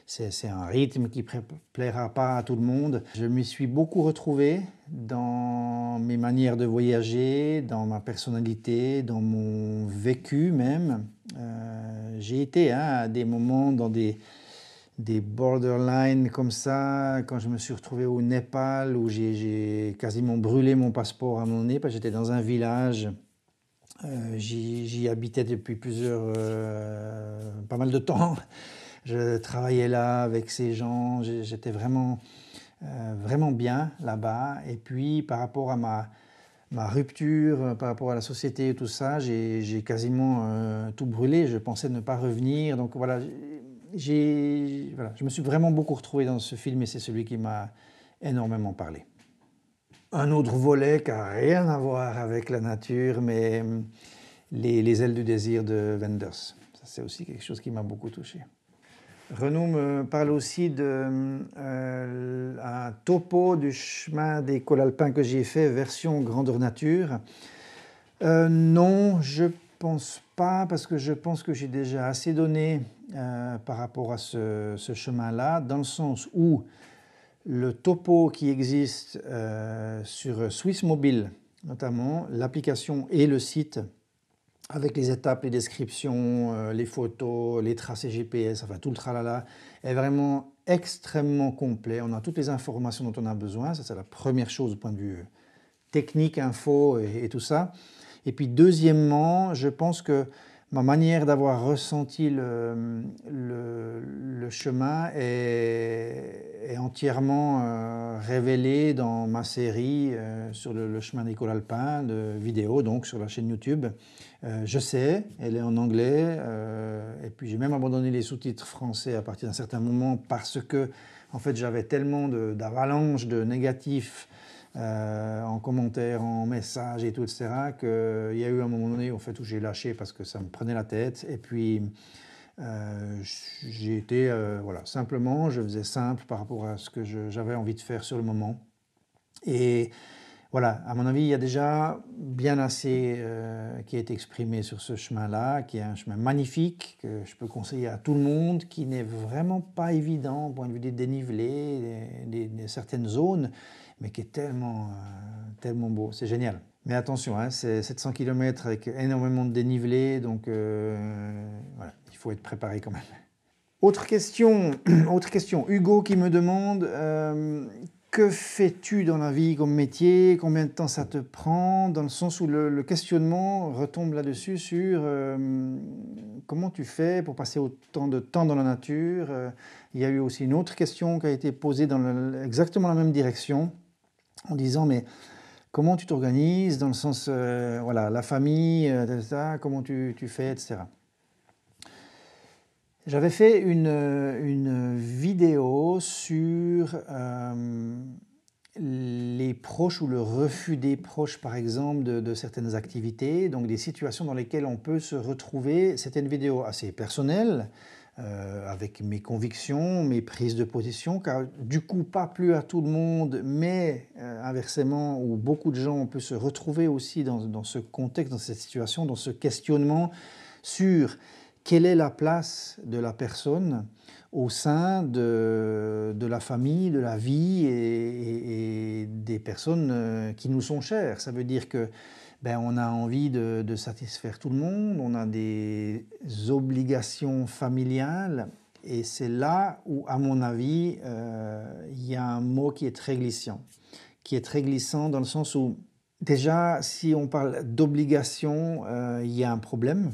C'est un rythme qui ne plaira pas à tout le monde. Je m'y suis beaucoup retrouvé dans mes manières de voyager, dans ma personnalité, dans mon vécu même. J'ai été à des moments dans des borderlines comme ça, quand je me suis retrouvé au Népal, où j'ai quasiment brûlé mon passeport à un moment donné, parce que j'étais dans un village. J'y habitais depuis pas mal de temps. Je travaillais là avec ces gens, j'étais vraiment bien là-bas. Et puis par rapport à ma rupture, par rapport à la société et tout ça, j'ai quasiment tout brûlé. Je pensais ne pas revenir. Donc voilà, je me suis vraiment beaucoup retrouvé dans ce film et c'est celui qui m'a énormément parlé. Un autre volet qui n'a rien à voir avec la nature, mais les ailes du désir de Wenders. Ça, c'est aussi quelque chose qui m'a beaucoup touché. Renaud me parle aussi d'un topo du chemin des cols alpins que j'ai fait, version grandeur nature. Non, je pense pas, parce que je pense que j'ai déjà assez donné par rapport à ce chemin-là, dans le sens où le topo qui existe sur Swiss Mobile, notamment, l'application et le site, avec les étapes, les descriptions, les photos, les tracés GPS, enfin tout le tralala, est vraiment extrêmement complet. On a toutes les informations dont on a besoin, ça c'est la première chose du point de vue technique, info et tout ça. Et puis deuxièmement, je pense que ma manière d'avoir ressenti le chemin est entièrement révélée dans ma série sur le chemin des cols alpins de vidéos, donc sur la chaîne YouTube. Je sais, elle est en anglais, et puis j'ai même abandonné les sous-titres français à partir d'un certain moment parce que en fait, j'avais tellement d'avalanches de négatifs en commentaire, en message et tout, etc., qu'il y a eu un moment donné en fait, où j'ai lâché parce que ça me prenait la tête. Et puis, j'ai été, voilà, simplement, je faisais simple par rapport à ce que j'avais envie de faire sur le moment. Et voilà, à mon avis, il y a déjà bien assez qui a été exprimé sur ce chemin-là, qui est un chemin magnifique, que je peux conseiller à tout le monde, qui n'est vraiment pas évident au point de vue des dénivelés, des certaines zones, mais qui est tellement beau, c'est génial. Mais attention, hein, c'est 700 km avec énormément de dénivelé, donc voilà, il faut être préparé quand même. Autre question, Hugo qui me demande que fais-tu dans la vie comme métier, combien de temps ça te prend, dans le sens où le questionnement retombe là-dessus sur comment tu fais pour passer autant de temps dans la nature. Il y a eu aussi une autre question qui a été posée dans exactement la même direction, en disant mais comment tu t'organises dans le sens, voilà, la famille, etc., comment tu fais, etc. J'avais fait une vidéo sur les proches ou le refus des proches, par exemple, de certaines activités, donc des situations dans lesquelles on peut se retrouver. C'était une vidéo assez personnelle, avec mes convictions, mes prises de position, car du coup, pas plus à tout le monde, mais inversement, où beaucoup de gens on peut se retrouver aussi dans ce contexte, dans cette situation, dans ce questionnement sur quelle est la place de la personne au sein de la famille, de la vie et des personnes qui nous sont chères. Ça veut dire que on a envie de satisfaire tout le monde, on a des obligations familiales et c'est là où, à mon avis, il y a un mot qui est très glissant dans le sens où, déjà, si on parle d'obligation, il y a un problème.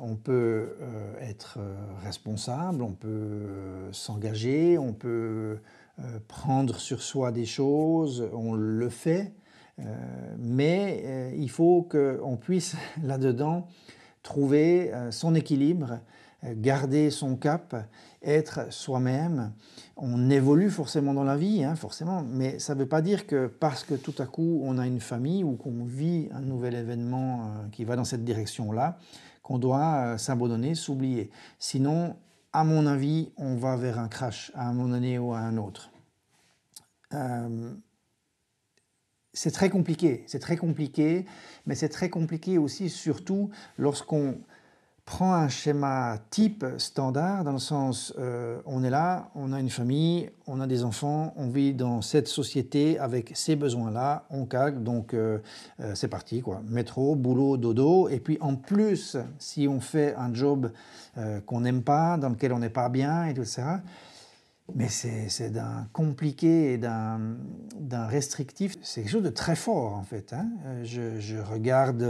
On peut être responsable, on peut s'engager, on peut prendre sur soi des choses, on le fait, mais il faut qu'on puisse là-dedans trouver son équilibre, garder son cap, être soi-même. On évolue forcément dans la vie, hein, forcément, mais ça ne veut pas dire que parce que tout à coup on a une famille ou qu'on vit un nouvel événement qui va dans cette direction-là, qu'on doit s'abandonner, s'oublier. Sinon, à mon avis, on va vers un crash à un moment donné ou à un autre. C'est très compliqué, mais c'est très compliqué aussi, surtout lorsqu'on prend un schéma type standard, dans le sens, on est là, on a une famille, on a des enfants, on vit dans cette société avec ces besoins-là, on calque, donc c'est parti, quoi. Métro, boulot, dodo, et puis en plus, si on fait un job qu'on n'aime pas, dans lequel on n'est pas bien, et tout ça, mais c'est d'un compliqué et d'un restrictif, c'est quelque chose de très fort en fait, hein. Je regarde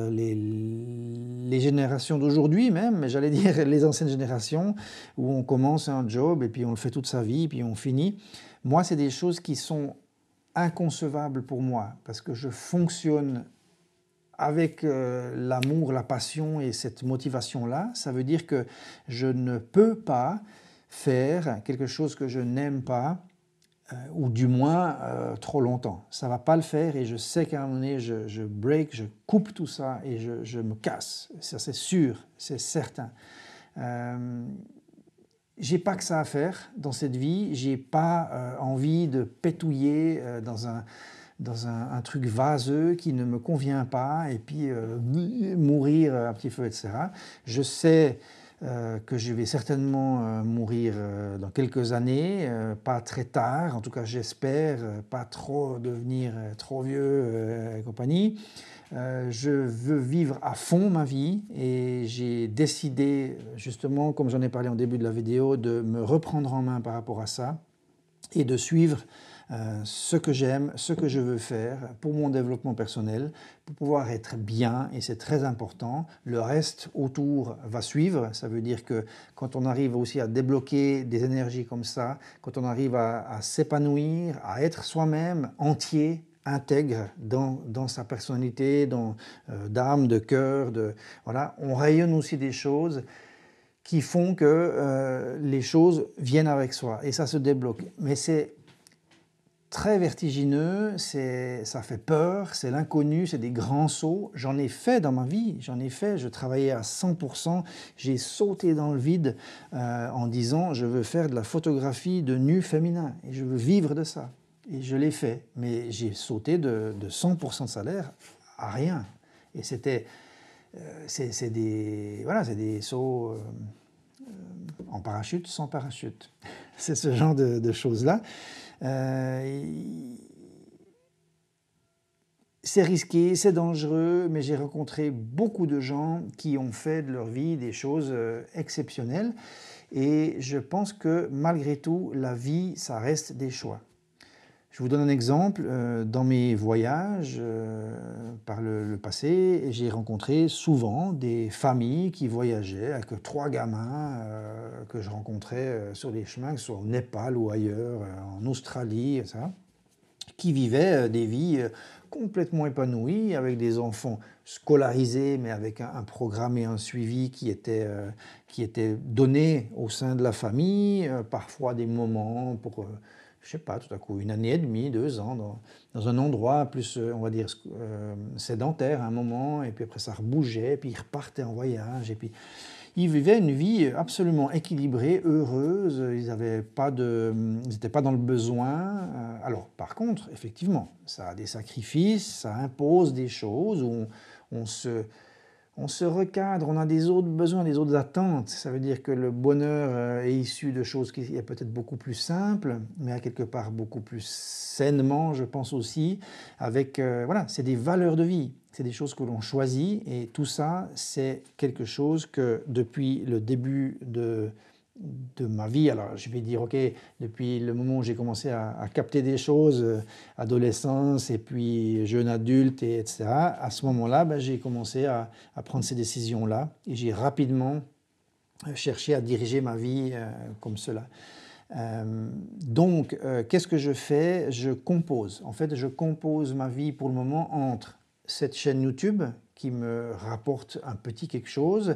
les générations d'aujourd'hui même, mais j'allais dire les anciennes générations, où on commence un job et puis on le fait toute sa vie, puis on finit. Moi, c'est des choses qui sont inconcevables pour moi, parce que je fonctionne avec l'amour, la passion et cette motivation-là. Ça veut dire que je ne peux pas faire quelque chose que je n'aime pas, ou du moins trop longtemps. Ça ne va pas le faire et je sais qu'à un moment donné, je break, je coupe tout ça et je me casse. Ça, c'est sûr, c'est certain. J'ai pas que ça à faire dans cette vie. J'ai pas envie de pétouiller dans un truc vaseux qui ne me convient pas et puis mourir à petit feu, etc. Je sais que je vais certainement mourir dans quelques années, pas très tard, en tout cas j'espère, pas trop devenir trop vieux et compagnie. Je veux vivre à fond ma vie et j'ai décidé, justement, comme j'en ai parlé en début de la vidéo, de me reprendre en main par rapport à ça et de suivre ce que j'aime, ce que je veux faire pour mon développement personnel, pour pouvoir être bien, et c'est très important. Le reste autour va suivre, ça veut dire que quand on arrive aussi à débloquer des énergies comme ça, quand on arrive à s'épanouir, à être soi-même entier, intègre dans sa personnalité, d'âme, de cœur, voilà, on rayonne aussi des choses qui font que les choses viennent avec soi, et ça se débloque. Mais c'est très vertigineux, ça fait peur, c'est l'inconnu, c'est des grands sauts. J'en ai fait dans ma vie, je travaillais à 100%, j'ai sauté dans le vide en disant je veux faire de la photographie de nu féminin et je veux vivre de ça. Et je l'ai fait, mais j'ai sauté de 100% de salaire à rien. Et c'est des sauts en parachute, sans parachute. C'est ce genre de choses-là. C'est risqué, c'est dangereux, mais j'ai rencontré beaucoup de gens qui ont fait de leur vie des choses exceptionnelles. Et je pense que malgré tout, la vie, ça reste des choix. Je vous donne un exemple. Dans mes voyages par le passé, j'ai rencontré souvent des familles qui voyageaient avec 3 gamins que je rencontrais sur les chemins, que ce soit au Népal ou ailleurs, en Australie, ça, qui vivaient des vies complètement épanoui, avec des enfants scolarisés, mais avec un programme et un suivi qui était donné au sein de la famille, parfois des moments pour, je sais pas, tout à coup, 1 année et demie, 2 ans, dans un endroit plus, on va dire, sédentaire à un moment, et puis après ça rebougeait, puis ils repartaient en voyage, et puis ils vivaient une vie absolument équilibrée, heureuse, ils n'étaient pas dans le besoin. Alors, par contre, effectivement, ça a des sacrifices, ça impose des choses où on se, on se recadre, on a des autres besoins, des autres attentes. Ça veut dire que le bonheur est issu de choses qui est peut-être beaucoup plus simples, mais à quelque part beaucoup plus sainement, je pense aussi, avec, voilà, c'est des valeurs de vie, c'est des choses que l'on choisit, et tout ça, c'est quelque chose que depuis le début de ma vie, alors je vais dire, ok, depuis le moment où j'ai commencé à capter des choses, adolescence et puis jeune adulte, etc., à ce moment-là, ben, j'ai commencé à prendre ces décisions-là, et j'ai rapidement cherché à diriger ma vie comme cela. Donc, qu'est-ce que je fais? Je compose. En fait, je compose ma vie pour le moment entre cette chaîne YouTube qui me rapporte un petit quelque chose,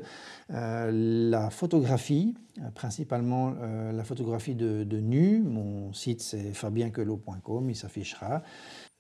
la photographie, principalement la photographie de nu. Mon site c'est fabienquelot.com, il s'affichera.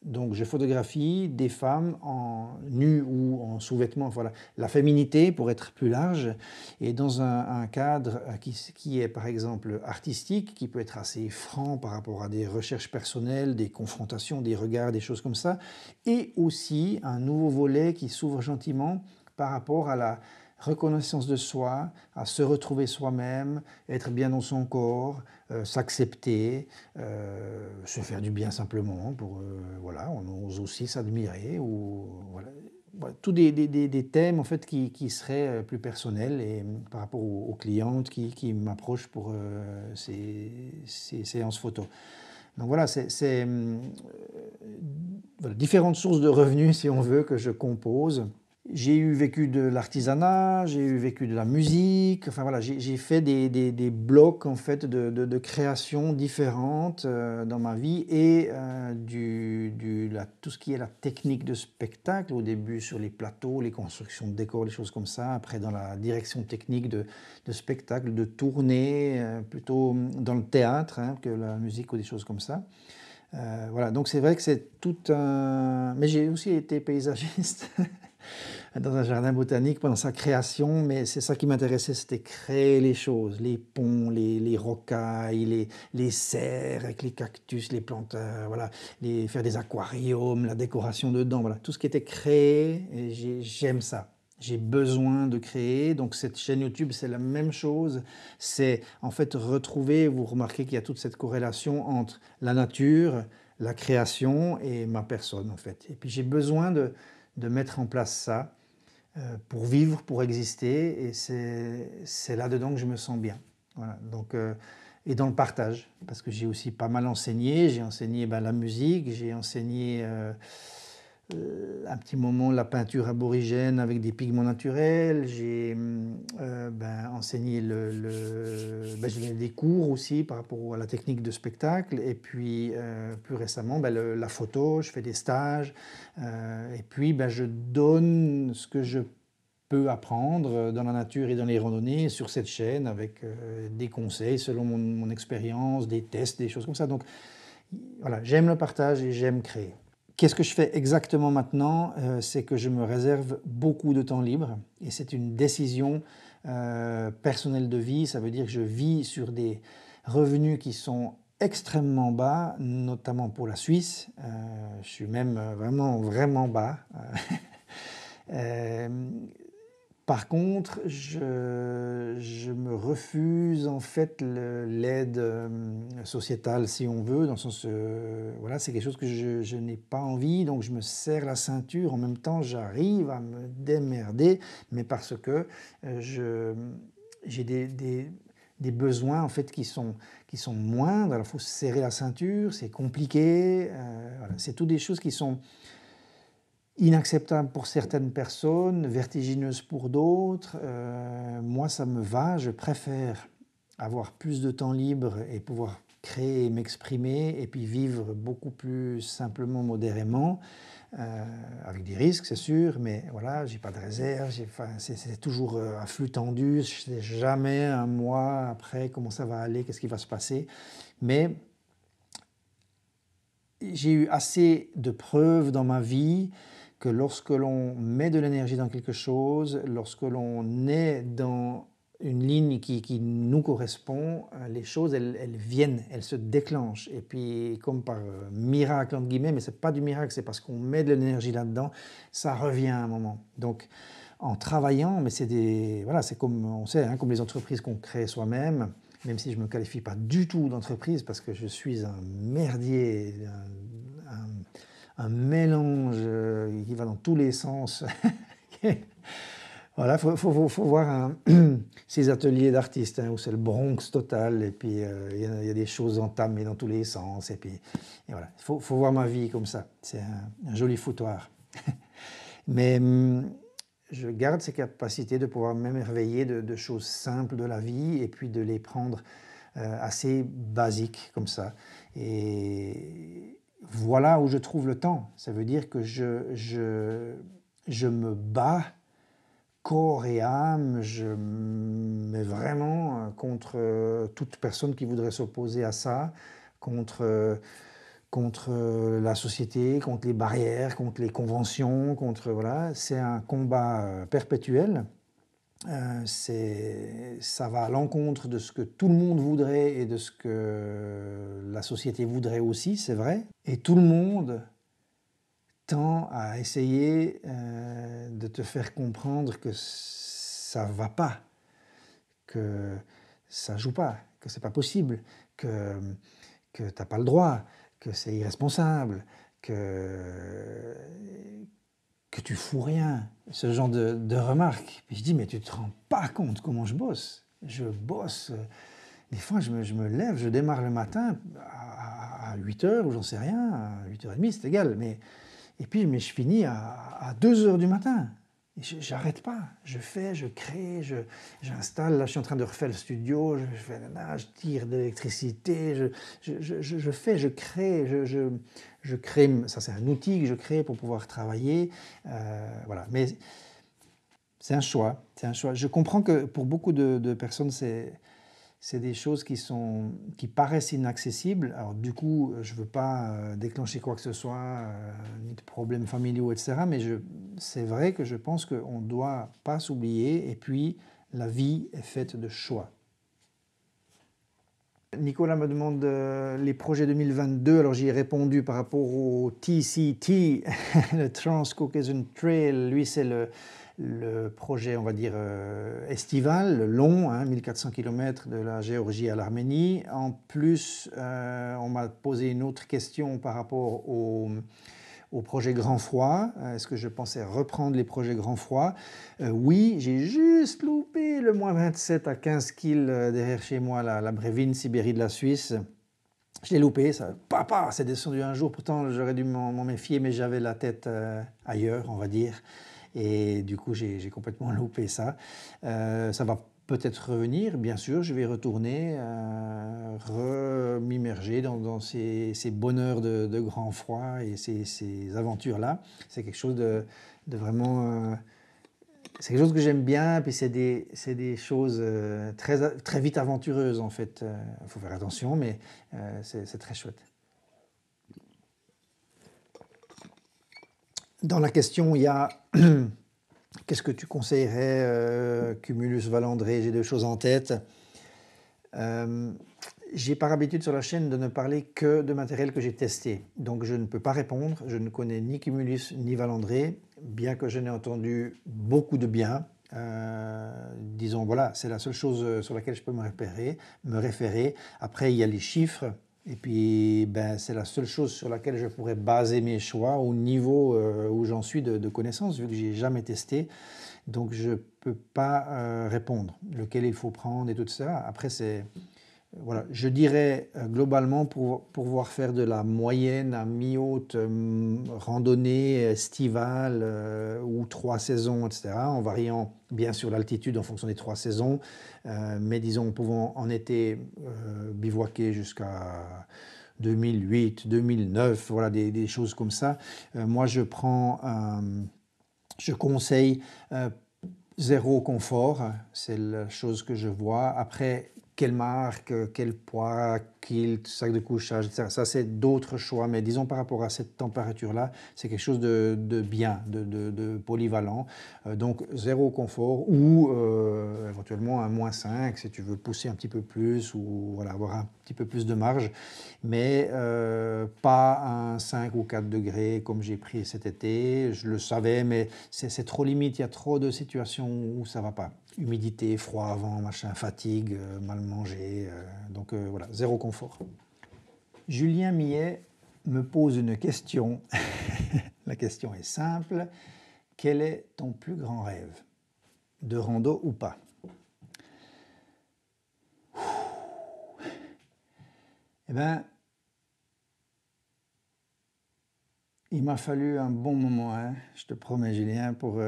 Donc je photographie des femmes en nu ou en sous-vêtements, voilà, la féminité pour être plus large, et dans un cadre qui est par exemple artistique, qui peut être assez franc par rapport à des recherches personnelles, des confrontations, des regards, des choses comme ça, et aussi un nouveau volet qui s'ouvre gentiment par rapport à la reconnaissance de soi, à se retrouver soi-même, être bien dans son corps, s'accepter, se faire du bien simplement, voilà, on ose aussi s'admirer, ou voilà, voilà, tous des thèmes en fait qui seraient plus personnels, et par rapport aux clientes qui m'approchent pour ces séances photo. Donc voilà, voilà, différentes sources de revenus, si on veut, que je compose. J'ai eu vécu de l'artisanat, j'ai eu vécu de la musique, enfin voilà, j'ai fait des blocs en fait de créations différentes dans ma vie, et tout ce qui est la technique de spectacle, au début sur les plateaux, les constructions de décors, les choses comme ça, après dans la direction technique de spectacle, de tournée, plutôt dans le théâtre hein, que la musique ou des choses comme ça. Voilà, donc c'est vrai que c'est tout un... Mais j'ai aussi été paysagiste dans un jardin botanique pendant sa création, mais c'est ça qui m'intéressait, c'était créer les choses, les ponts, les rocailles, les serres avec les cactus, les plantes, voilà, faire des aquariums, la décoration dedans, voilà, tout ce qui était créé, et j'aime ça. J'ai besoin de créer, donc cette chaîne YouTube, c'est la même chose. C'est en fait retrouver, vous remarquez qu'il y a toute cette corrélation entre la nature, la création et ma personne, en fait. Et puis j'ai besoin de mettre en place ça pour vivre, pour exister, et c'est là-dedans que je me sens bien. Voilà, donc, et dans le partage, parce que j'ai aussi pas mal enseigné. J'ai enseigné la musique, j'ai enseigné un petit moment la peinture aborigène avec des pigments naturels, j'ai enseigné j'ai donné des cours aussi par rapport à la technique de spectacle, et puis plus récemment la photo, je fais des stages, et puis je donne ce que je peux apprendre dans la nature et dans les randonnées sur cette chaîne, avec des conseils selon mon expérience, des tests, des choses comme ça. Donc voilà, j'aime le partage et j'aime créer. Qu'est-ce que je fais exactement maintenant? C'est que je me réserve beaucoup de temps libre, et c'est une décision personnelle de vie. Ça veut dire que je vis sur des revenus qui sont extrêmement bas, notamment pour la Suisse. Je suis même vraiment bas. Par contre, je me refuse en fait l'aide sociétale, si on veut, dans le sens, voilà, c'est quelque chose que je n'ai pas envie, donc je me serre la ceinture. En même temps, j'arrive à me démerder, mais parce que j'ai des besoins en fait qui sont moindres. Alors, il faut se serrer la ceinture, c'est compliqué, voilà, c'est toutes des choses qui sont inacceptable pour certaines personnes, vertigineuse pour d'autres. Moi, ça me va. Je préfère avoir plus de temps libre et pouvoir créer et m'exprimer, et puis vivre beaucoup plus simplement, modérément. avec des risques, c'est sûr, mais voilà, j'ai pas de réserve, enfin, c'est toujours à flux tendu, je sais jamais un mois après comment ça va aller, qu'est-ce qui va se passer, mais j'ai eu assez de preuves dans ma vie que lorsque l'on met de l'énergie dans quelque chose, lorsque l'on est dans une ligne qui nous correspond, les choses, elles viennent, elles se déclenchent. Et puis, comme par miracle, entre guillemets, mais ce n'est pas du miracle, c'est parce qu'on met de l'énergie là-dedans, ça revient à un moment. Donc, en travaillant, mais voilà, c'est comme on sait, hein, comme les entreprises qu'on crée soi-même, même si je ne me qualifie pas du tout d'entreprise parce que je suis un merdier, un mélange qui va dans tous les sens. Voilà, il faut voir ces ateliers d'artistes hein, où c'est le Bronx total et puis y a des choses entamées dans tous les sens. Et voilà, il faut voir ma vie comme ça. C'est un joli foutoir. Mais je garde ces capacités de pouvoir m'émerveiller de choses simples de la vie et puis de les prendre assez basiques comme ça. Et voilà où je trouve le temps. Ça veut dire que je me bats corps et âme, je mets vraiment contre toute personne qui voudrait s'opposer à ça, contre la société, contre les barrières, contre les conventions, voilà. C'est un combat perpétuel. Ça va à l'encontre de ce que tout le monde voudrait et de ce que la société voudrait aussi, c'est vrai. Et tout le monde tend à essayer de te faire comprendre que ça ne va pas, que ça ne joue pas, que ce n'est pas possible, que tu n'as pas le droit, que c'est irresponsable, que tu fous rien, ce genre de remarques. Puis je dis, mais tu ne te rends pas compte comment je bosse. Je bosse. Des fois, je me lève, je démarre le matin à 8h ou j'en sais rien, à 8h30, c'est égal. Et puis, je finis à 2h du matin. J'arrête pas. Je fais, je crée, j'installe. Là, je suis en train de refaire le studio. Je tire de l'électricité. Je fais, je crée. Je crée. Ça, c'est un outil que je crée pour pouvoir travailler. Voilà. Mais c'est un choix. C'est un choix. Je comprends que pour beaucoup de personnes, c'est des choses qui paraissent inaccessibles. Alors du coup, je ne veux pas déclencher quoi que ce soit, ni de problèmes familiaux, etc. Mais c'est vrai que je pense qu'on ne doit pas s'oublier. Et puis, la vie est faite de choix. Nicolas me demande les projets 2022. Alors j'y ai répondu par rapport au TCT, le Trans-Caucasian Trail. Lui, c'est le projet, on va dire, estival, long, 1400 km de la Géorgie à l'Arménie. En plus, on m'a posé une autre question par rapport au projet Grand Froid. Est-ce que je pensais reprendre les projets Grand Froid? Oui, j'ai juste loupé le moins 27 à 15 kg derrière chez moi, la Brévine, Sibérie de la Suisse. Je l'ai loupé, ça, papa, c'est descendu un jour. Pourtant, j'aurais dû m'en méfier, mais j'avais la tête ailleurs, on va dire. Et du coup, j'ai complètement loupé ça. Ça va peut-être revenir, bien sûr, je vais retourner, m'immerger dans ces bonheurs de grand froid et ces aventures-là. C'est quelque chose de vraiment... c'est quelque chose que j'aime bien, puis c'est des choses très, très vite aventureuses, en fait. Il faut faire attention, mais c'est très chouette. Dans la question, il y a qu'est-ce que tu conseillerais, Cumulus Valandré, j'ai deux choses en tête. J'ai par habitude sur la chaîne de ne parler que de matériel que j'ai testé. Donc je ne peux pas répondre, je ne connais ni Cumulus ni Valandré, bien que je n'ai entendu beaucoup de bien. Disons, voilà, c'est la seule chose sur laquelle je peux me référer. Après, il y a les chiffres. Et puis, c'est la seule chose sur laquelle je pourrais baser mes choix au niveau où j'en suis de connaissances, vu que je n'ai jamais testé. Donc, je ne peux pas répondre lequel il faut prendre et tout ça. Après, voilà, je dirais globalement pour pouvoir faire de la moyenne à mi-haute randonnée estivale ou 3 saisons, etc., en variant bien sûr l'altitude en fonction des 3 saisons, mais disons pouvant en été bivouaquer jusqu'à 2008, 2009, voilà des choses comme ça. Moi, je conseille zéro confort, c'est la chose que je vois. Après, quelle marque, quel poids, kilt, sac de couchage, etc. Ça, c'est d'autres choix. Mais disons par rapport à cette température-là, c'est quelque chose de bien, de polyvalent. Donc, zéro confort ou éventuellement un -5 si tu veux pousser un petit peu plus ou voilà, avoir un petit peu plus de marge. Mais pas un 5 ou 4 degrés comme j'ai pris cet été. Je le savais, mais c'est trop limite. Il y a trop de situations où ça ne va pas. Humidité, froid avant, machin, fatigue, mal manger. Donc voilà, zéro confort. Julien Millet me pose une question. La question est simple. Quel est ton plus grand rêve? De rando ou pas? Eh bien, il m'a fallu un bon moment, hein, je te promets, Julien, pour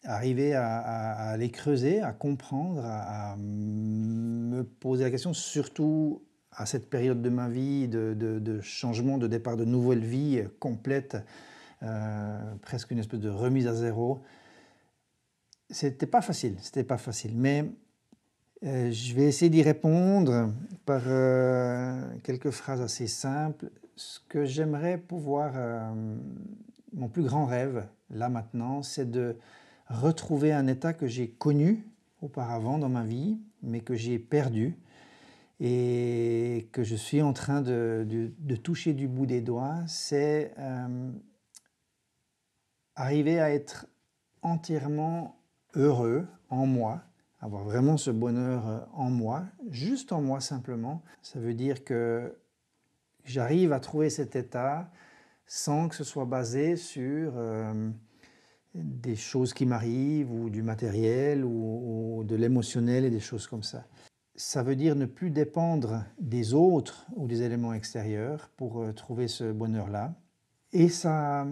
arriver à les creuser, à comprendre, à me poser la question, surtout à cette période de ma vie de changement, de départ, de nouvelle vie complète, presque une espèce de remise à zéro. C'était pas facile, mais je vais essayer d'y répondre par quelques phrases assez simples. Ce que j'aimerais pouvoir, mon plus grand rêve, là maintenant, c'est de retrouver un état que j'ai connu auparavant dans ma vie, mais que j'ai perdu et que je suis en train de toucher du bout des doigts. C'est arriver à être entièrement heureux en moi, avoir vraiment ce bonheur en moi, juste en moi simplement. Ça veut dire que j'arrive à trouver cet état sans que ce soit basé sur des choses qui m'arrivent ou du matériel ou de l'émotionnel et des choses comme ça. Ça veut dire ne plus dépendre des autres ou des éléments extérieurs pour trouver ce bonheur-là. Et ça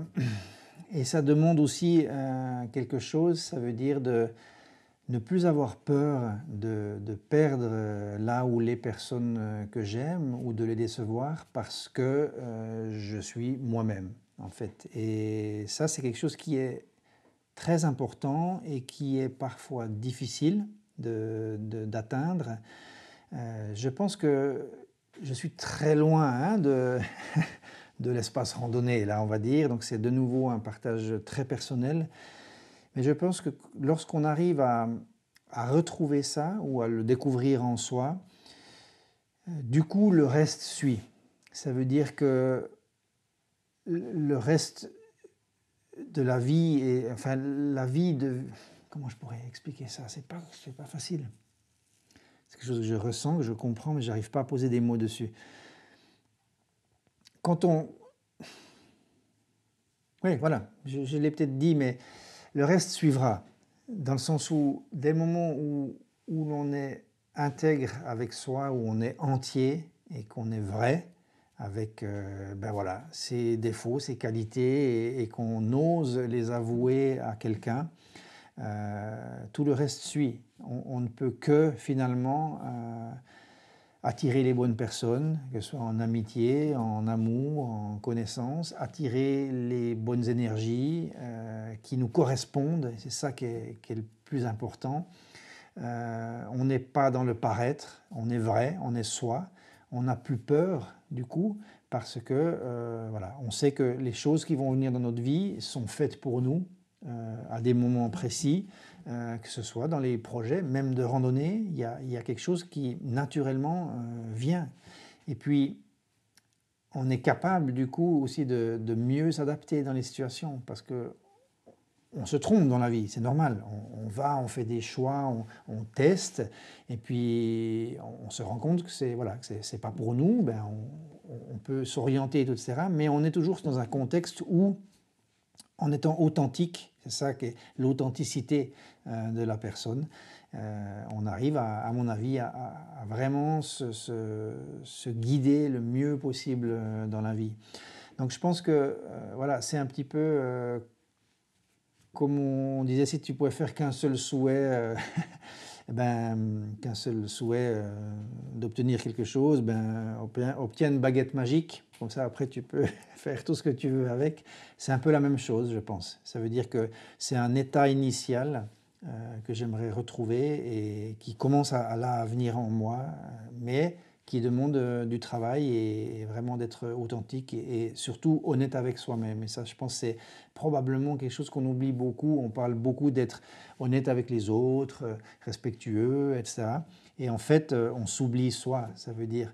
demande aussi quelque chose, ça veut dire de ne plus avoir peur de perdre là ou les personnes que j'aime ou de les décevoir parce que je suis moi-même en fait. Et ça, c'est quelque chose qui est très important et qui est parfois difficile d'atteindre. Je pense que je suis très loin hein, de l'espace randonnée, là on va dire, donc c'est de nouveau un partage très personnel. Mais je pense que lorsqu'on arrive à retrouver ça ou à le découvrir en soi, du coup le reste suit. Ça veut dire que le reste de la vie, enfin la vie de... Comment je pourrais expliquer ça? C'est pas facile. C'est quelque chose que je ressens, que je comprends, mais je n'arrive pas à poser des mots dessus. Quand on... Oui, voilà, je l'ai peut-être dit, mais le reste suivra. Dans le sens où, dès le moment où l'on est intègre avec soi, où on est entier et qu'on est vrai avec ben voilà, ses défauts, ses qualités et qu'on ose les avouer à quelqu'un, tout le reste suit. On ne peut que finalement attirer les bonnes personnes, que ce soit en amitié, en amour, en connaissance, attirer les bonnes énergies qui nous correspondent, c'est ça qui est le plus important. On n'est pas dans le paraître, on est vrai, on est soi, on n'a plus peur du coup, parce que voilà, on sait que les choses qui vont venir dans notre vie sont faites pour nous à des moments précis, que ce soit dans les projets, même de randonnée, il y a quelque chose qui naturellement vient. Et puis, on est capable du coup aussi de mieux s'adapter dans les situations, parce que on se trompe dans la vie, c'est normal. On va, on fait des choix, on teste, et puis on se rend compte que c'est pas pour nous. Ben on peut s'orienter, etc. Mais on est toujours dans un contexte où, en étant authentique, c'est ça qui est l'authenticité de la personne, on arrive, à mon avis, à vraiment se guider le mieux possible dans la vie. Donc je pense que voilà, c'est un petit peu comme on disait, si tu pouvais faire qu'un seul souhait eh ben, qu'un seul souhait d'obtenir quelque chose, ben, obtiens une baguette magique, comme ça après tu peux faire tout ce que tu veux avec. C'est un peu la même chose, je pense. Ça veut dire que c'est un état initial que j'aimerais retrouver et qui commence là, à venir en moi, mais qui demande du travail et vraiment d'être authentique et surtout honnête avec soi-même. Et ça, je pense, c'est probablement quelque chose qu'on oublie beaucoup. On parle beaucoup d'être honnête avec les autres, respectueux, etc. Et en fait, on s'oublie soi. Ça veut dire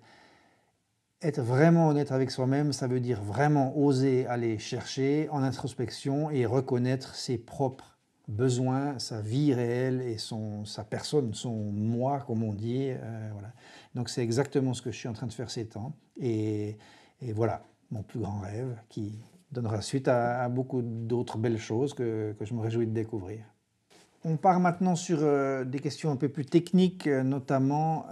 être vraiment honnête avec soi-même, ça veut dire vraiment oser aller chercher en introspection et reconnaître ses propres besoins, sa vie réelle et sa personne, son moi, comme on dit. Voilà. Donc c'est exactement ce que je suis en train de faire ces temps. Et voilà, mon plus grand rêve qui donnera suite à beaucoup d'autres belles choses que je me réjouis de découvrir. On part maintenant sur des questions un peu plus techniques, notamment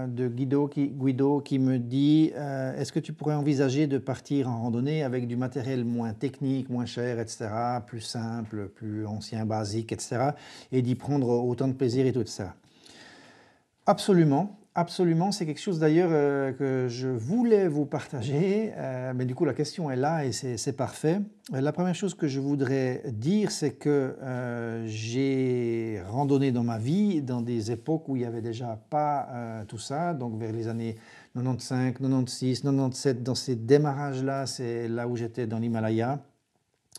de Guido qui me dit est-ce que tu pourrais envisager de partir en randonnée avec du matériel moins technique, moins cher, etc., plus simple, plus ancien, basique, etc., et d'y prendre autant de plaisir et tout ça? Absolument, absolument. C'est quelque chose d'ailleurs que je voulais vous partager, mais du coup la question est là et c'est parfait. La première chose que je voudrais dire, c'est que j'ai randonné dans ma vie dans des époques où il n'y avait déjà pas tout ça, donc vers les années 95, 96, 97, dans ces démarrages-là, c'est là où j'étais dans l'Himalaya.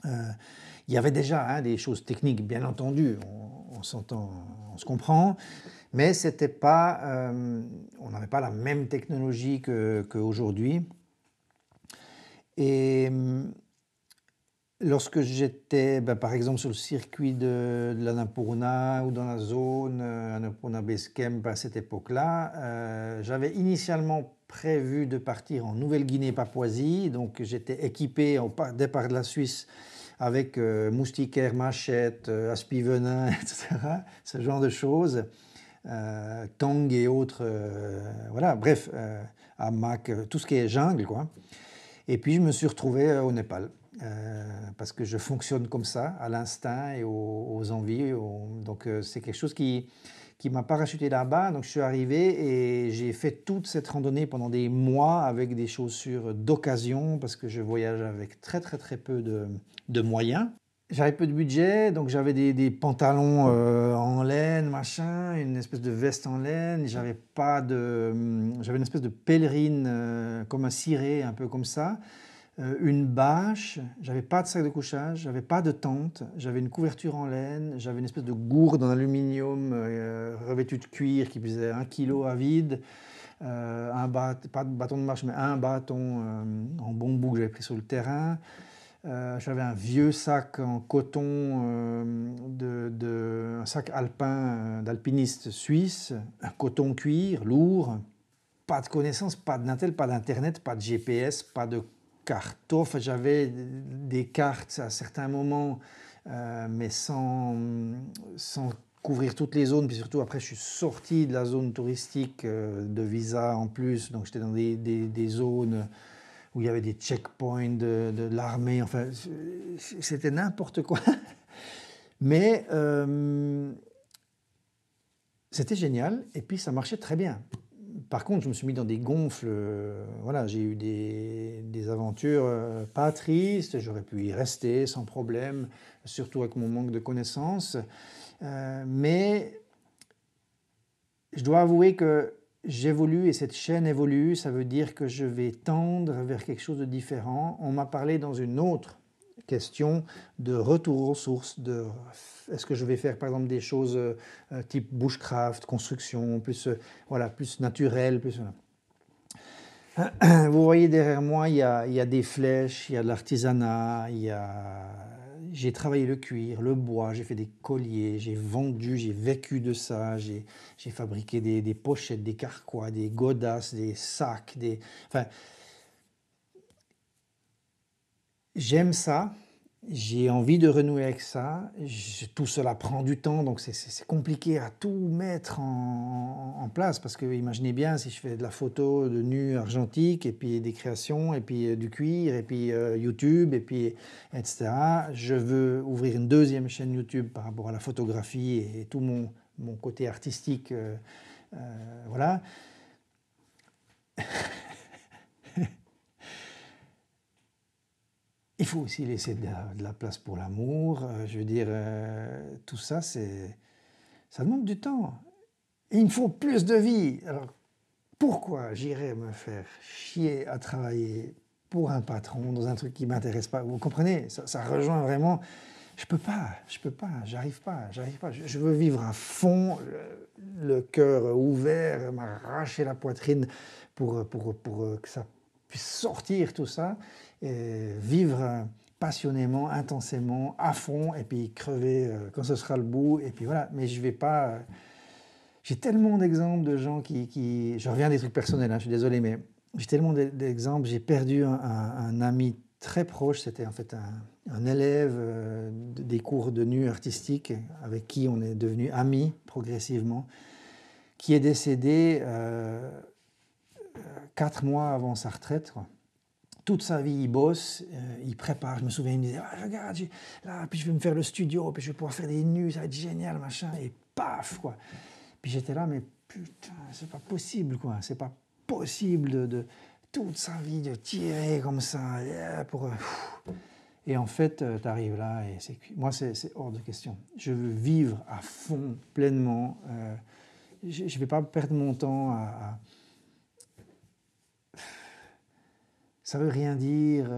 Il y avait déjà des choses techniques, bien entendu, on s'entend, on se comprend, mais c'était pas, on n'avait pas la même technologie qu'aujourd'hui. Et lorsque j'étais, par exemple, sur le circuit de l'Annapurna ou dans la zone Annapurna Base Camp à cette époque-là, j'avais initialement prévu de partir en Nouvelle-Guinée-Papouasie. Donc j'étais équipé au départ de la Suisse avec moustiquaire, machette, aspi-venin, etc. Ce genre de choses. Tang et autres, voilà, bref, hamac, tout ce qui est jungle, quoi. Et puis je me suis retrouvé au Népal, parce que je fonctionne comme ça, à l'instinct et aux envies. Donc c'est quelque chose qui m'a parachuté là-bas. Donc je suis arrivé et j'ai fait toute cette randonnée pendant des mois avec des chaussures d'occasion, parce que je voyage avec très très très peu de moyens. J'avais peu de budget, donc j'avais des pantalons en laine, machin, une espèce de veste en laine. J'avais une espèce de pèlerine comme un ciré, un peu comme ça, une bâche. J'avais pas de sac de couchage, j'avais pas de tente, j'avais une couverture en laine, j'avais une espèce de gourde en aluminium revêtue de cuir qui pesait 1 kilo à vide. Pas de bâton de marche, mais un bâton en bambou que j'avais pris sur le terrain. J'avais un vieux sac en coton, un sac alpin d'alpiniste suisse, un coton cuir lourd, pas de connaissances, pas de Natel, pas d'internet, pas de GPS, pas de carto. Enfin, j'avais des cartes à certains moments, mais sans couvrir toutes les zones. Puis surtout, après, je suis sorti de la zone touristique de visa en plus, donc j'étais dans des zones où il y avait des checkpoints de l'armée, enfin, c'était n'importe quoi. Mais c'était génial, et puis ça marchait très bien. Par contre, je me suis mis dans des gonfles, voilà, j'ai eu des aventures pas tristes, j'aurais pu y rester sans problème, surtout avec mon manque de connaissances. Mais je dois avouer que j'évolue et cette chaîne évolue, ça veut dire que je vais tendre vers quelque chose de différent. On m'a parlé dans une autre question de retour aux sources, est-ce que je vais faire par exemple des choses type bushcraft, construction, plus, voilà, plus naturel, plus... Vous voyez derrière moi, il y a des flèches, il y a de l'artisanat, j'ai travaillé le cuir, le bois, j'ai fait des colliers, j'ai vendu, j'ai vécu de ça, j'ai fabriqué des pochettes, des carquois, des godasses, des sacs, enfin, j'aime ça, j'ai envie de renouer avec ça. Tout cela prend du temps, donc c'est compliqué à tout mettre en place, parce que imaginez bien si je fais de la photo de nus argentiques, et puis des créations, et puis du cuir, et puis YouTube, et puis etc. Je veux ouvrir une deuxième chaîne YouTube par rapport à la photographie et tout mon côté artistique, voilà. Il faut aussi laisser de la place pour l'amour. Je veux dire, tout ça, ça demande du temps. Et il me faut plus de vie. Alors, pourquoi j'irais me faire chier à travailler pour un patron dans un truc qui ne m'intéresse pas? Vous comprenez? Ça rejoint vraiment. Je peux pas, j'arrive pas. Je veux vivre à fond, le cœur ouvert, m'arracher la poitrine pour que ça puisse sortir tout ça, et vivre passionnément, intensément, à fond, et puis crever quand ce sera le bout, et puis voilà. Mais je vais pas. J'ai tellement d'exemples de gens Je reviens des trucs personnels, hein, je suis désolé, mais j'ai tellement d'exemples. J'ai perdu un ami très proche, c'était en fait un élève des cours de nu artistique avec qui on est devenus amis progressivement, qui est décédé 4 mois avant sa retraite, quoi. Toute sa vie, il bosse, il prépare. Je me souviens, il me disait, ah, regarde, là, puis je vais me faire le studio, puis je vais pouvoir faire des nus, ça va être génial, machin, et paf, quoi. Puis j'étais là, mais putain, c'est pas possible, quoi. C'est pas possible de toute sa vie de tirer comme ça pour. Et en fait, tu arrives là et moi, c'est hors de question. Je veux vivre à fond, pleinement. Je ne vais pas perdre mon temps à. Ça veut rien dire,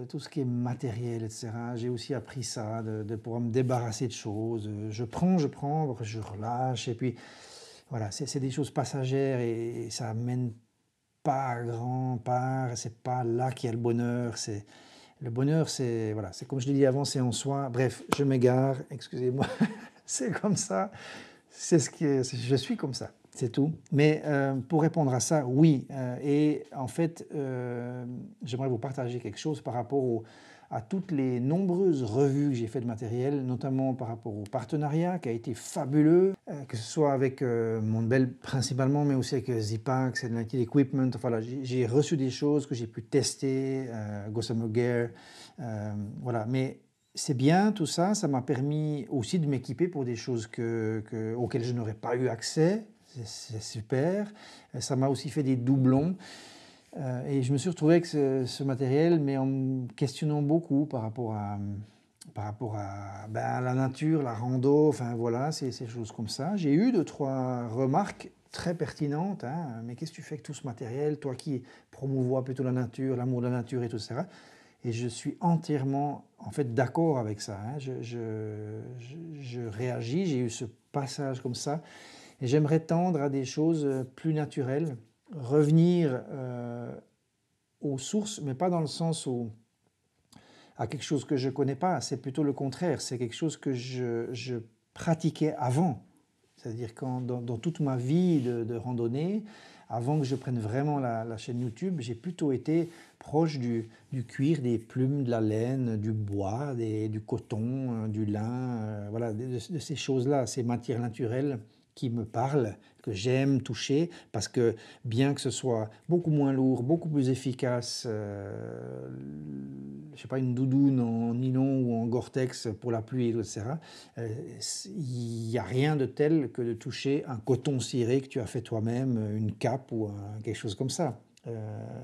tout ce qui est matériel, etc. J'ai aussi appris ça, de pouvoir me débarrasser de choses. Je prends, après je relâche, et puis voilà, c'est des choses passagères et ça mène pas à grand part. C'est pas là qu'il y a le bonheur. Le bonheur, c'est voilà, c'est comme je l'ai dit avant, c'est en soi. Bref, je m'égare, excusez-moi, c'est comme ça. Je suis comme ça. C'est tout. Mais pour répondre à ça, oui. Et en fait, j'aimerais vous partager quelque chose par rapport à toutes les nombreuses revues que j'ai fait de matériel, notamment par rapport au partenariat qui a été fabuleux, que ce soit avec Montbel principalement, mais aussi avec Zipax, Enlightened Equipment. Enfin, voilà, j'ai reçu des choses que j'ai pu tester, Gossamer Gear, voilà. Mais c'est bien tout ça, ça m'a permis aussi de m'équiper pour des choses auxquelles je n'aurais pas eu accès. C'est super. Ça m'a aussi fait des doublons. Et je me suis retrouvé avec ce matériel, mais en me questionnant beaucoup par rapport à la nature, la rando, enfin voilà, ces choses comme ça. J'ai eu 2-3 remarques très pertinentes. Hein. Mais qu'est-ce que tu fais avec tout ce matériel, toi qui promouvois plutôt la nature, l'amour de la nature et tout ça? Et je suis entièrement en fait d'accord avec ça. Hein. Je réagis, j'ai eu ce passage comme ça. Et j'aimerais tendre à des choses plus naturelles, revenir aux sources, mais pas dans le sens où à quelque chose que je ne connais pas, c'est plutôt le contraire, c'est quelque chose que je pratiquais avant. C'est-à-dire dans toute ma vie de randonnée, avant que je prenne vraiment la chaîne YouTube, j'ai plutôt été proche du cuir, des plumes, de la laine, du bois, du coton, du lin, voilà, de ces choses-là, ces matières naturelles qui me parlent, que j'aime toucher, parce que bien que ce soit beaucoup moins lourd, beaucoup plus efficace, je sais pas, une doudoune en nylon ou en Gore-Tex pour la pluie, etc., il n'y a rien de tel que de toucher un coton ciré que tu as fait toi-même, une cape ou quelque chose comme ça.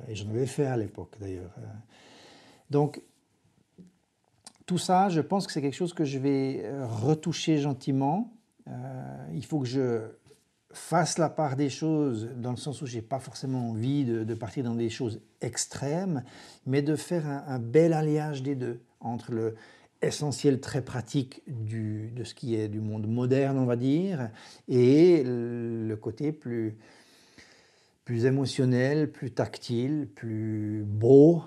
Et j'en avais fait à l'époque d'ailleurs. Donc, tout ça, je pense que c'est quelque chose que je vais retoucher gentiment. Il faut que je fasse la part des choses dans le sens où je n'ai pas forcément envie de partir dans des choses extrêmes, mais de faire un bel alliage des deux, entre le essentiel très pratique de ce qui est du monde moderne, on va dire, et le côté plus émotionnel, plus tactile, plus beau,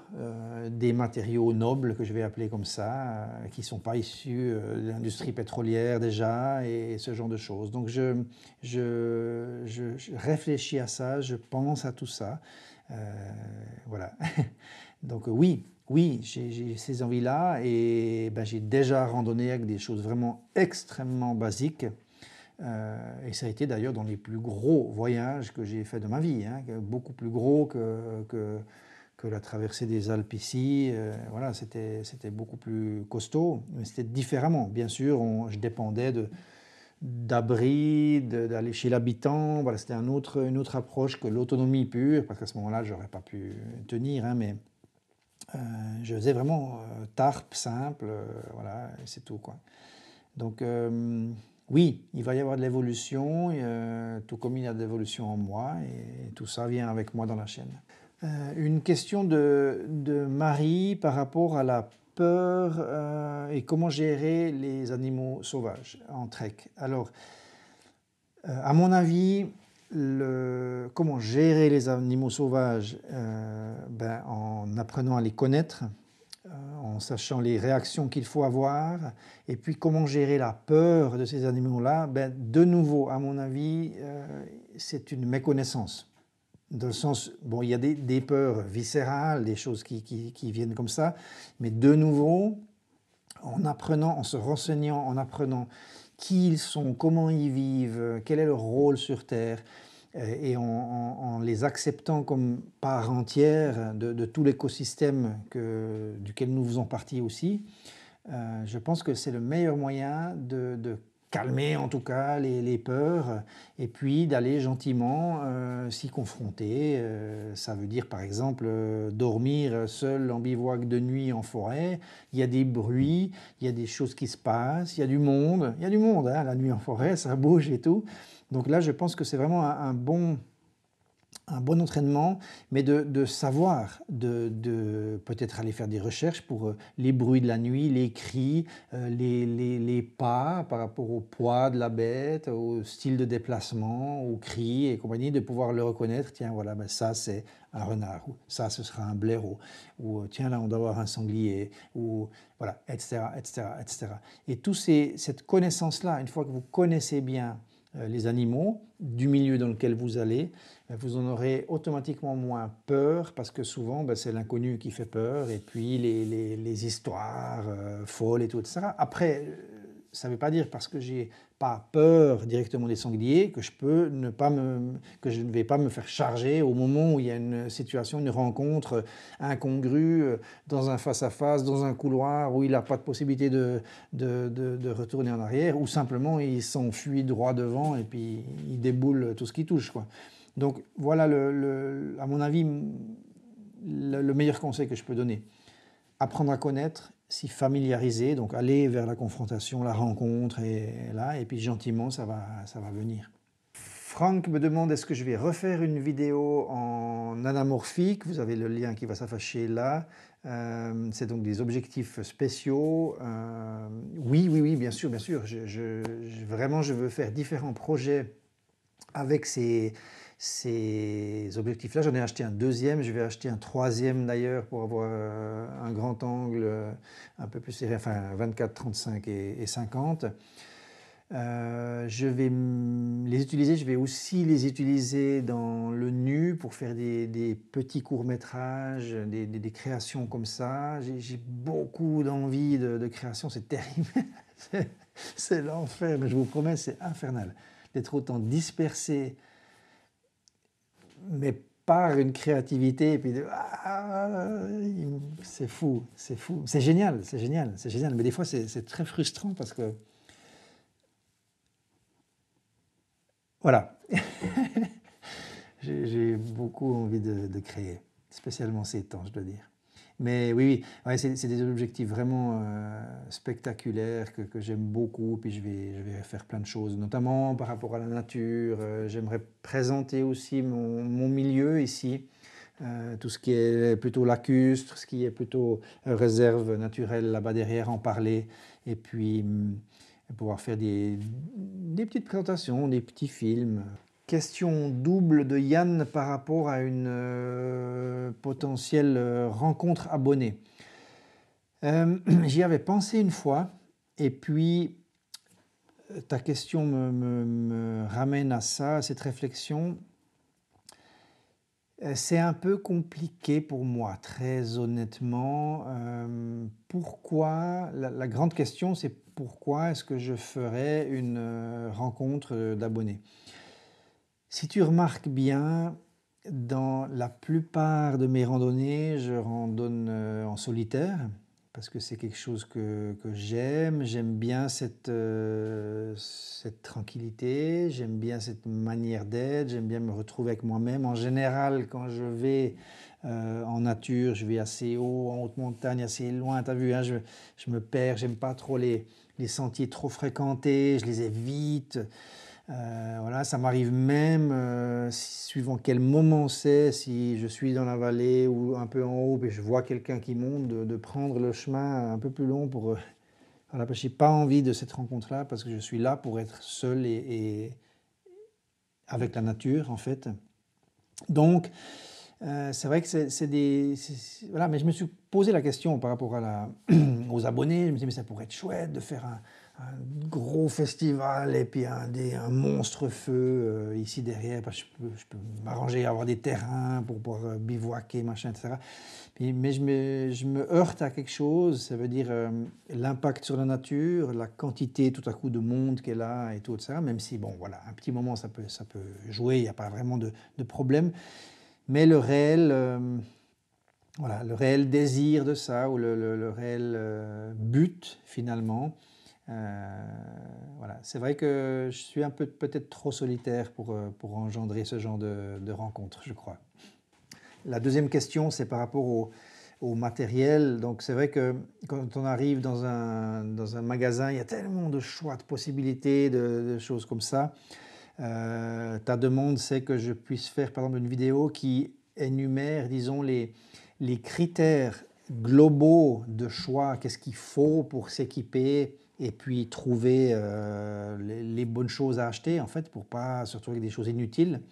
des matériaux nobles que je vais appeler comme ça, qui ne sont pas issus de l'industrie pétrolière déjà, et ce genre de choses. Donc je réfléchis à ça, je pense à tout ça. Voilà. Donc oui, j'ai ces envies-là, et ben, j'ai déjà randonné avec des choses vraiment extrêmement basiques. Et ça a été d'ailleurs dans les plus gros voyages que j'ai fait de ma vie, hein, beaucoup plus gros que la traversée des Alpes ici. Voilà, c'était beaucoup plus costaud, mais c'était différemment. Bien sûr, je dépendais d'abri, d'aller chez l'habitant. Voilà, c'était une autre approche que l'autonomie pure, parce qu'à ce moment-là, je n'aurais pas pu tenir, hein, mais je faisais vraiment tarp simple, voilà, et c'est tout, quoi. Donc oui, il va y avoir de l'évolution, tout comme il y a de l'évolution en moi, et tout ça vient avec moi dans la chaîne. Une question de Marie par rapport à la peur et comment gérer les animaux sauvages en trek. Alors, à mon avis, comment gérer les animaux sauvages en apprenant à les connaître, en sachant les réactions qu'il faut avoir, et puis comment gérer la peur de ces animaux-là, de nouveau, à mon avis, c'est une méconnaissance. Dans le sens, bon, il y a des peurs viscérales, des choses qui viennent comme ça, mais de nouveau, en apprenant, en se renseignant, en apprenant qui ils sont, comment ils vivent, quel est leur rôle sur Terre, et en les acceptant comme part entière de tout l'écosystème duquel nous faisons partie aussi, je pense que c'est le meilleur moyen de calmer en tout cas les peurs et puis d'aller gentiment s'y confronter. Ça veut dire par exemple dormir seul en bivouac de nuit en forêt. Il y a des bruits, il y a des choses qui se passent, il y a du monde, hein, la nuit en forêt, ça bouge et tout. Donc là, je pense que c'est vraiment un bon entraînement, mais de savoir, de peut-être aller faire des recherches pour les bruits de la nuit, les cris, les pas par rapport au poids de la bête, au style de déplacement, aux cris et compagnie, de pouvoir le reconnaître. Tiens, voilà, ça c'est un renard, ou ça ce sera un blaireau, ou tiens là on doit avoir un sanglier, ou voilà, etc., etc., etc. Et cette connaissance-là, une fois que vous connaissez bien les animaux du milieu dans lequel vous allez, vous en aurez automatiquement moins peur parce que souvent c'est l'inconnu qui fait peur et puis les histoires folles et tout, etc. Après, ça ne veut pas dire parce que j'ai pas peur directement des sangliers que je ne vais pas me faire charger au moment où il y a une situation, une rencontre incongrue dans un face-à-face, dans un couloir où il n'a pas de possibilité de retourner en arrière ou simplement il s'enfuit droit devant et puis il déboule tout ce qui touche, quoi. Donc voilà, à mon avis, le meilleur conseil que je peux donner. Apprendre à connaître, s'y familiariser, donc aller vers la confrontation, la rencontre, et puis gentiment, ça va venir. Franck me demande est-ce que je vais refaire une vidéo en anamorphique. Vous avez le lien qui va s'afficher là. C'est donc des objectifs spéciaux. Oui, bien sûr. Vraiment, je veux faire différents projets avec ces objectifs-là. J'en ai acheté un deuxième, je vais acheter un troisième d'ailleurs pour avoir un grand angle un peu plus serré, enfin 24, 35 et 50. Je vais les utiliser, je vais aussi les utiliser dans le nu pour faire des petits courts-métrages, des créations comme ça. J'ai beaucoup d'envie de création, c'est terrible, c'est l'enfer, mais je vous promets, c'est infernal d'être autant dispersé, mais par une créativité, et puis c'est fou, c'est génial, mais des fois c'est très frustrant parce que voilà, j'ai beaucoup envie de créer, spécialement ces temps, je dois dire. Mais oui, ouais, c'est des objectifs vraiment spectaculaires que j'aime beaucoup, puis je vais faire plein de choses, notamment par rapport à la nature. J'aimerais présenter aussi mon milieu ici, tout ce qui est plutôt lacustre, ce qui est plutôt réserve naturelle là-bas derrière, en parler, et puis pouvoir faire des petites présentations, des petits films. Question double de Yann par rapport à une potentielle rencontre abonnée. J'y avais pensé une fois, et puis ta question me ramène à ça, à cette réflexion. C'est un peu compliqué pour moi, très honnêtement. Pourquoi, la grande question, c'est pourquoi est-ce que je ferais une rencontre d'abonnés? Si tu remarques bien, dans la plupart de mes randonnées, je randonne en solitaire, parce que c'est quelque chose que j'aime bien cette tranquillité, j'aime bien cette manière d'être, j'aime bien me retrouver avec moi-même. En général, quand je vais en nature, je vais assez haut, en haute montagne, assez loin, tu as vu, hein, je me perds, j'aime pas trop les sentiers trop fréquentés, je les évite. Voilà, ça m'arrive même, suivant quel moment c'est, si je suis dans la vallée ou un peu en haut et je vois quelqu'un qui monte, de prendre le chemin un peu plus long pour... voilà, parce que je n'ai pas envie de cette rencontre-là parce que je suis là pour être seul et avec la nature en fait. Donc, c'est vrai que voilà, mais je me suis posé la question par rapport aux abonnés. Je me suis dit, mais ça pourrait être chouette de faire un gros festival et puis un monstre feu ici derrière. Parce que je peux m'arranger à avoir des terrains pour pouvoir bivouaquer, machin, etc. Mais je me heurte à quelque chose, ça veut dire l'impact sur la nature, la quantité tout à coup de monde qu'elle a et tout ça, même si, bon, voilà, un petit moment ça peut jouer, il n'y a pas vraiment de problème. Mais le réel, voilà, le réel désir de ça, ou le réel but finalement, voilà. C'est vrai que je suis un peu peut-être trop solitaire pour engendrer ce genre de rencontres, je crois. La deuxième question, c'est par rapport au matériel. Donc c'est vrai que quand on arrive dans un magasin, il y a tellement de choix, de possibilités, de choses comme ça. Ta demande, c'est que je puisse faire par exemple une vidéo qui énumère, disons, les critères globaux de choix, qu'est-ce qu'il faut pour s'équiper et puis trouver les bonnes choses à acheter, en fait, pour pas se retrouver avec des choses inutiles,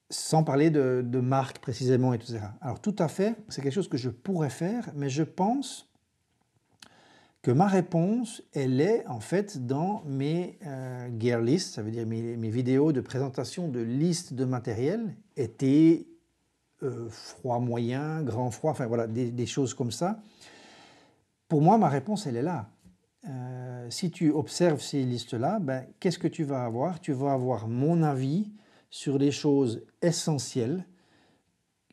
sans parler de marque précisément, etc. Alors tout à fait, c'est quelque chose que je pourrais faire, mais je pense que ma réponse, elle est en fait dans mes gear lists, ça veut dire mes vidéos de présentation de listes de matériel, été, froid moyen, grand froid, enfin voilà, des choses comme ça. Pour moi, ma réponse, elle est là. Si tu observes ces listes-là, ben, qu'est-ce que tu vas avoir? Tu vas avoir mon avis sur les choses essentielles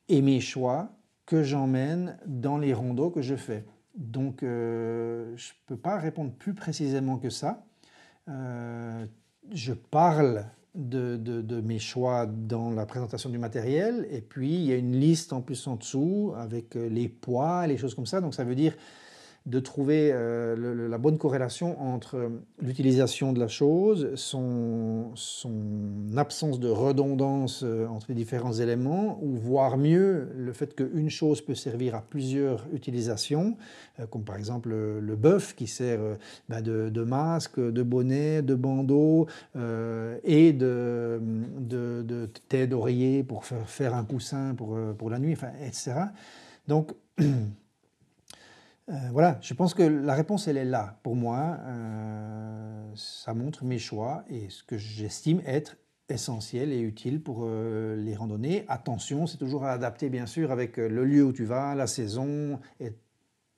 et mes choix que j'emmène dans les rondos que je fais. Donc, je ne peux pas répondre plus précisément que ça. Je parle de mes choix dans la présentation du matériel, et puis il y a une liste en plus en dessous avec les poids, les choses comme ça. Donc, ça veut dire de trouver la bonne corrélation entre l'utilisation de la chose, son absence de redondance entre les différents éléments, ou voire mieux, le fait qu'une chose peut servir à plusieurs utilisations, comme par exemple le bœuf qui sert de masque, de bonnet, de bandeau et de tête d'oreiller pour faire un coussin pour la nuit, enfin, etc. Donc, voilà, je pense que la réponse, elle est là. Pour moi, ça montre mes choix et ce que j'estime être essentiel et utile pour les randonnées. Attention, c'est toujours à adapter, bien sûr, avec le lieu où tu vas, la saison, et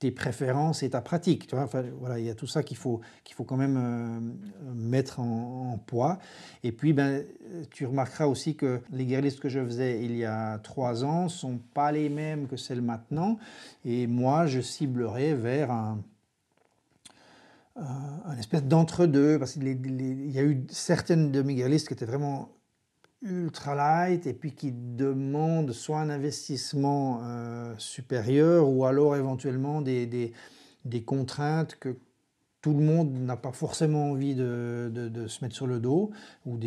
tes préférences et ta pratique. Tu vois, enfin, voilà, il y a tout ça qu'il faut quand même mettre en poids. Et puis, ben, tu remarqueras aussi que les gear lists que je faisais il y a 3 ans ne sont pas les mêmes que celles maintenant. Et moi, je ciblerai vers un espèce d'entre-deux, parce qu'il y a eu certaines de mes gear lists qui étaient vraiment ultra light et puis qui demandent soit un investissement supérieur ou alors éventuellement des contraintes que tout le monde n'a pas forcément envie de se mettre sur le dos, ou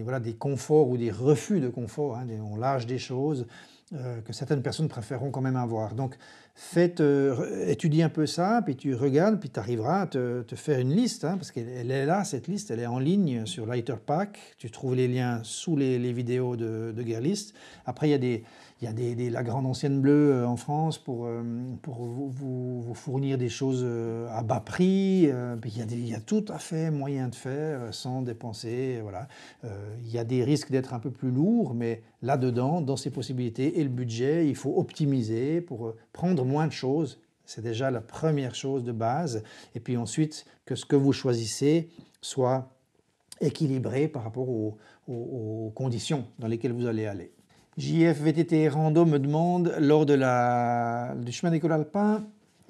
voilà, des conforts ou des refus de confort, hein, on lâche des choses que certaines personnes préféreront quand même avoir. Donc étudie un peu ça, puis tu regardes, puis tu arriveras à te faire une liste, hein, parce qu'elle est là, cette liste, elle est en ligne sur Lighterpack. Tu trouves les liens sous les vidéos de Gearlist. Après, il y a la Grande Ancienne Bleue en France pour vous fournir des choses à bas prix. Puis il y a tout à fait moyen de faire sans dépenser. Voilà. Il y a des risques d'être un peu plus lourd, mais là-dedans, dans ces possibilités et le budget, il faut optimiser pour prendre moins de choses. C'est déjà la première chose de base. Et puis ensuite, que ce que vous choisissez soit équilibré par rapport aux conditions dans lesquelles vous allez aller. JF VTT Rando me demande, lors du chemin d'école alpin,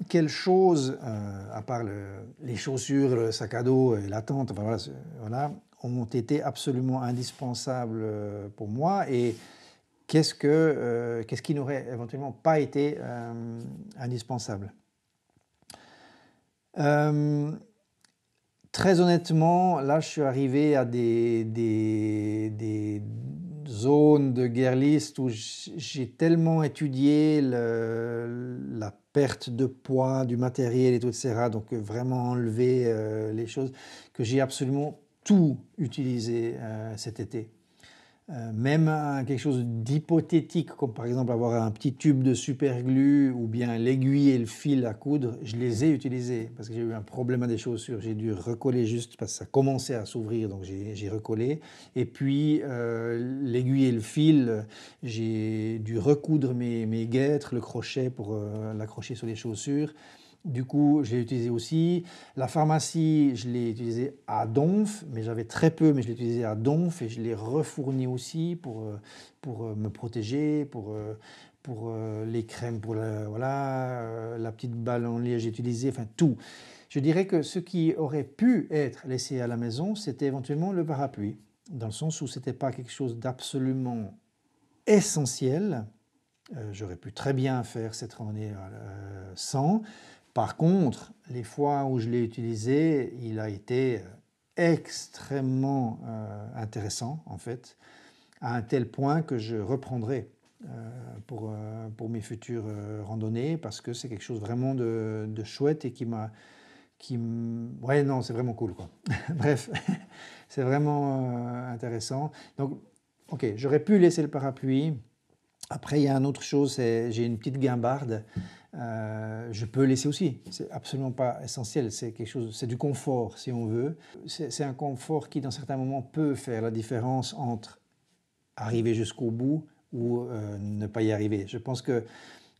quelles choses, à part les chaussures, le sac à dos et la tente, enfin, voilà, ont été absolument indispensables pour moi, et qu'est-ce qui n'aurait éventuellement pas été indispensable. Très honnêtement, là, je suis arrivé à des zones de guerre list où j'ai tellement étudié la perte de poids du matériel et tout, etc. Donc, vraiment enlever les choses, que j'ai absolument tout utilisé cet été. Même quelque chose d'hypothétique, comme par exemple avoir un petit tube de superglue ou bien l'aiguille et le fil à coudre, je les ai utilisés parce que j'ai eu un problème à des chaussures. J'ai dû recoller juste parce que ça commençait à s'ouvrir, donc j'ai recollé. Et puis l'aiguille et le fil, j'ai dû recoudre mes guêtres, le crochet pour l'accrocher sur les chaussures. Du coup, je l'ai utilisé aussi. La pharmacie, je l'ai utilisé à donf, mais j'avais très peu, mais je l'ai utilisé à donf et je l'ai refourni aussi pour me protéger, pour les crèmes, pour la petite balle en liège j'ai utilisé, enfin tout. Je dirais que ce qui aurait pu être laissé à la maison, c'était éventuellement le parapluie, dans le sens où ce n'était pas quelque chose d'absolument essentiel. J'aurais pu très bien faire cette randonnée sans. Par contre, les fois où je l'ai utilisé, il a été extrêmement intéressant, en fait, à un tel point que je reprendrai pour mes futures randonnées, parce que c'est quelque chose vraiment de chouette et ouais, non, c'est vraiment cool, quoi. Bref, c'est vraiment intéressant. Donc, ok, j'aurais pu laisser le parapluie. Après, il y a une autre chose, j'ai une petite guimbarde. Je peux laisser aussi. C'est absolument pas essentiel. C'est quelque chose, c'est du confort si on veut. C'est un confort qui, dans certains moments, peut faire la différence entre arriver jusqu'au bout ou ne pas y arriver. Je pense que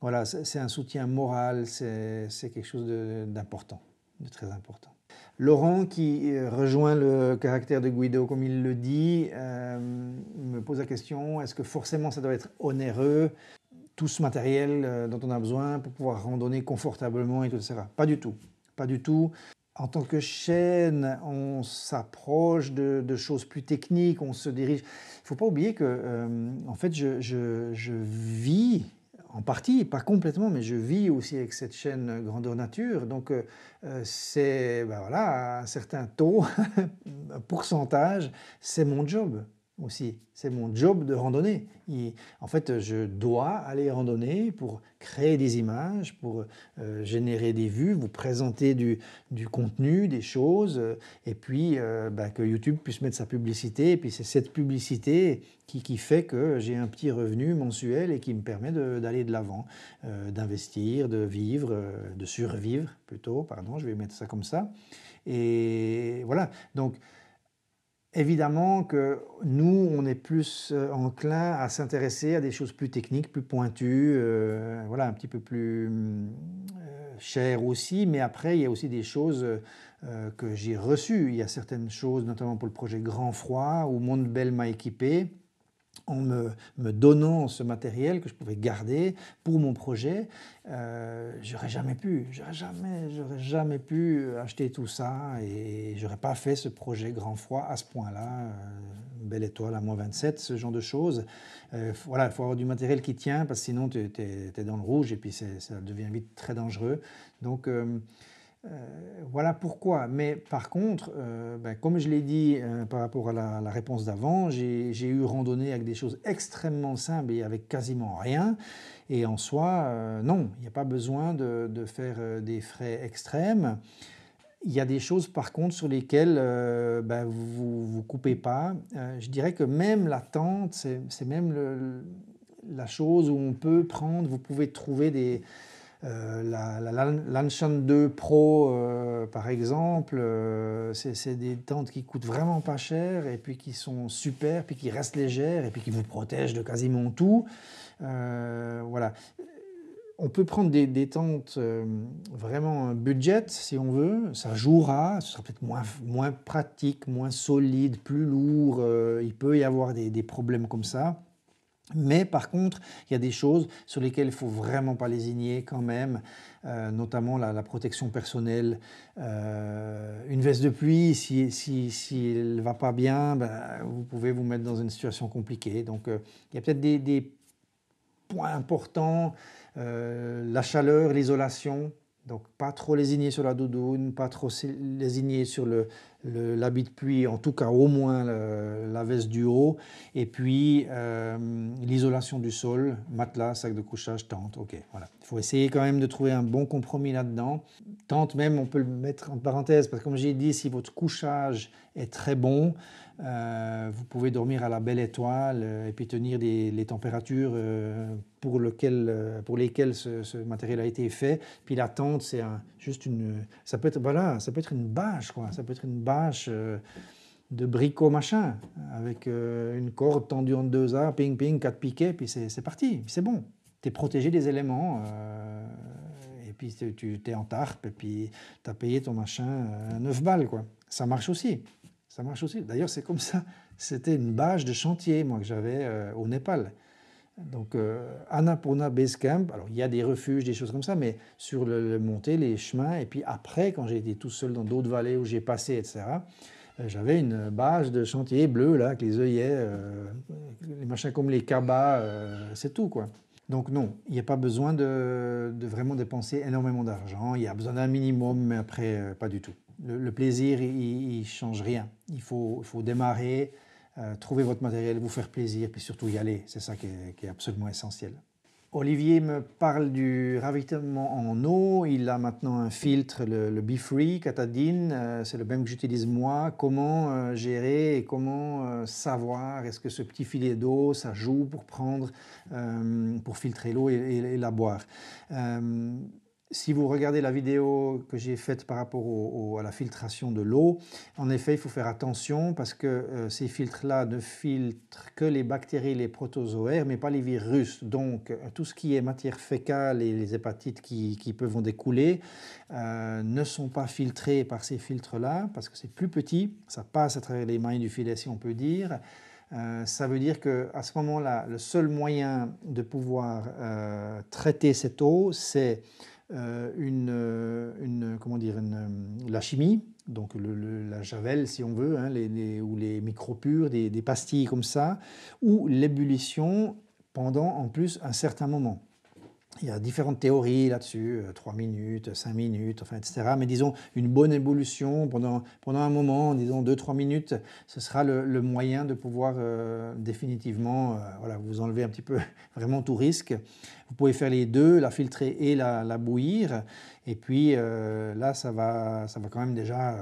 voilà, c'est un soutien moral. C'est quelque chose d'important, de très important. Laurent, qui rejoint le caractère de Guido, comme il le dit, me pose la question, est-ce que forcément ça doit être onéreux, tout ce matériel dont on a besoin pour pouvoir randonner confortablement et tout, etc. Pas du tout. Pas du tout. En tant que chaîne, on s'approche de choses plus techniques, on se dirige. Il ne faut pas oublier que, en fait, je vis en partie, pas complètement, mais je vis aussi avec cette chaîne Grandeur Nature. Donc, c'est, ben voilà, un certain taux, un pourcentage, c'est mon job aussi. C'est mon job de randonner. En fait, je dois aller randonner pour créer des images, pour générer des vues, vous présenter du contenu, des choses, et puis que YouTube puisse mettre sa publicité. Et puis c'est cette publicité qui fait que j'ai un petit revenu mensuel et qui me permet d'aller de l'avant, d'investir, de vivre, de survivre plutôt, pardon, je vais mettre ça comme ça. Et voilà, donc évidemment que nous, on est plus enclin à s'intéresser à des choses plus techniques, plus pointues, voilà, un petit peu plus chères aussi, mais après, il y a aussi des choses que j'ai reçues. Il y a certaines choses, notamment pour le projet Grand Froid, où Monde Belle m'a équipé, en me donnant ce matériel que je pouvais garder pour mon projet. J'aurais jamais pu acheter tout ça et j'aurais pas fait ce projet Grand Froid à ce point-là, Belle Étoile à -27, ce genre de choses. Voilà, il faut avoir du matériel qui tient parce que sinon tu es dans le rouge et puis ça devient vite très dangereux. Donc voilà pourquoi. Mais par contre, comme je l'ai dit par rapport à la réponse d'avant, j'ai eu randonné avec des choses extrêmement simples et avec quasiment rien. Et en soi, non, il n'y a pas besoin de faire des frais extrêmes. Il y a des choses par contre sur lesquelles vous ne coupez pas. Je dirais que même la tente, c'est même la chose où on peut prendre, vous pouvez trouver la Lanshan 2 Pro, par exemple, c'est des tentes qui coûtent vraiment pas cher et puis qui sont super, puis qui restent légères et puis qui vous protègent de quasiment tout. Voilà. On peut prendre des tentes vraiment budget si on veut, ça jouera, ce sera peut-être moins pratique, moins solide, plus lourd, il peut y avoir des problèmes comme ça. Mais par contre, il y a des choses sur lesquelles il ne faut vraiment pas lésigner quand même, notamment la protection personnelle. Une veste de pluie, si elle ne va pas bien, ben, vous pouvez vous mettre dans une situation compliquée. Donc il y a peut-être des points importants, la chaleur, l'isolation. Donc pas trop lésigner sur la doudoune, pas trop lésigner sur l'habit de pluie, en tout cas au moins la veste du haut. Et puis l'isolation du sol, matelas, sac de couchage, tente. Ok, voilà. Il faut essayer quand même de trouver un bon compromis là-dedans. Tente même, on peut le mettre en parenthèse, parce que comme j'ai dit, si votre couchage est très bon, vous pouvez dormir à la belle étoile et puis tenir les températures pour lesquelles ce matériel a été fait. Puis la tente, c'est juste ça peut être, voilà, ça peut être une bâche, quoi. Ça peut être une bâche de bricot machin, avec une corde tendue en 2A, ping ping, 4 piquets, puis c'est parti, c'est bon. Tu es protégé des éléments, et puis tu es en tarpe, et puis tu as payé ton machin 9 balles, quoi. Ça marche aussi. Ça marche aussi. D'ailleurs, c'est comme ça. C'était une bâche de chantier, moi, que j'avais au Népal. Donc, Annapurna Base Camp, alors il y a des refuges, des choses comme ça, mais sur le montée, les chemins, et puis après, quand j'ai été tout seul dans d'autres vallées où j'ai passé, etc., j'avais une bâche de chantier bleue, là, avec les œillets, les machins comme les cabas, c'est tout, quoi. Donc non, il n'y a pas besoin de vraiment dépenser énormément d'argent, il y a besoin d'un minimum, mais après, pas du tout. Le plaisir, il ne change rien. Il faut démarrer, trouver votre matériel, vous faire plaisir, puis surtout y aller. C'est ça qui est absolument essentiel. Olivier me parle du ravitaillement en eau. Il a maintenant un filtre, le BeFree Katadyn. C'est le même que j'utilise moi. Comment gérer et comment savoir est-ce que ce petit filet d'eau, ça joue pour pour filtrer l'eau et la boire. Si vous regardez la vidéo que j'ai faite par rapport à la filtration de l'eau, en effet, il faut faire attention parce que ces filtres-là ne filtrent que les bactéries, les protozoaires, mais pas les virus. Donc, tout ce qui est matière fécale et les hépatites qui peuvent en découler ne sont pas filtrés par ces filtres-là parce que c'est plus petit, ça passe à travers les mailles du filet, si on peut dire. Ça veut dire qu'à ce moment-là, le seul moyen de pouvoir traiter cette eau, c'est la chimie, donc la javel si on veut, hein, ou les micropures, des pastilles comme ça, ou l'ébullition pendant en plus un certain moment. Il y a différentes théories là-dessus, 3 minutes, 5 minutes, enfin, etc. Mais disons, une bonne ébullition pendant un moment, disons 2-3 minutes, ce sera le moyen de pouvoir définitivement voilà, vous enlever un petit peu vraiment tout risque. Vous pouvez faire les deux, la filtrer et la bouillir. Et puis là, ça va quand même déjà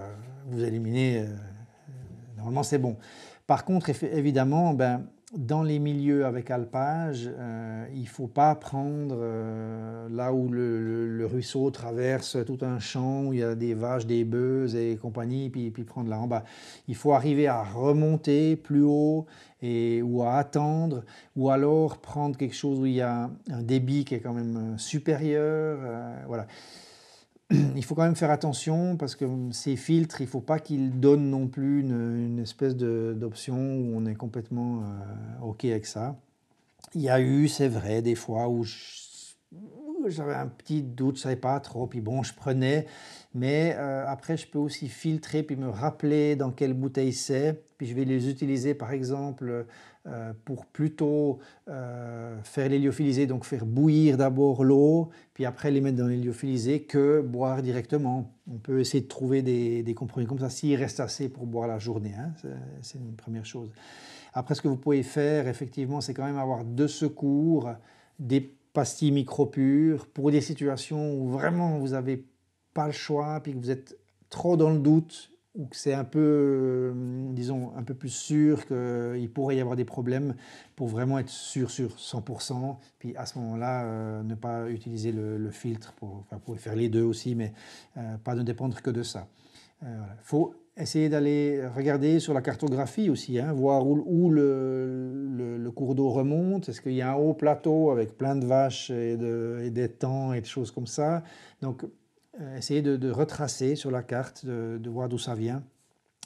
vous éliminer. Normalement, c'est bon. Par contre, évidemment, dans les milieux avec alpage, il ne faut pas prendre là où le ruisseau traverse tout un champ, où il y a des vaches, des bœufs et compagnie, puis prendre là en bas. Il faut arriver à remonter plus haut ou à attendre, ou alors prendre quelque chose où il y a un débit qui est quand même supérieur. Voilà. Il faut quand même faire attention parce que ces filtres, il ne faut pas qu'ils donnent non plus une espèce d'option où on est complètement OK avec ça. Il y a eu, c'est vrai, des fois où j'avais un petit doute, je ne savais pas trop, puis bon, je prenais. Mais après, je peux aussi filtrer, puis me rappeler dans quelle bouteille c'est. Puis je vais les utiliser, par exemple, pour plutôt faire l'héliophilisé, donc faire bouillir d'abord l'eau, puis après les mettre dans l'héliophilisé, que boire directement. On peut essayer de trouver des compromis comme ça, s'il reste assez pour boire la journée, hein. C'est une première chose. Après, ce que vous pouvez faire, effectivement, c'est quand même avoir de secours, des pastilles micropures pour des situations où vraiment vous n'avez pas le choix, puis que vous êtes trop dans le doute, ou que c'est un peu, disons, un peu plus sûr qu'il pourrait y avoir des problèmes, pour vraiment être sûr sur 100%. Puis à ce moment-là, ne pas utiliser le filtre, vous pouvez faire les deux aussi, mais pas ne dépendre que de ça. Voilà. Faut essayer d'aller regarder sur la cartographie aussi, hein, voir où le cours d'eau remonte. Est-ce qu'il y a un haut plateau avec plein de vaches et d'étangs et de choses comme ça. Donc, essayez de retracer sur la carte, de voir d'où ça vient.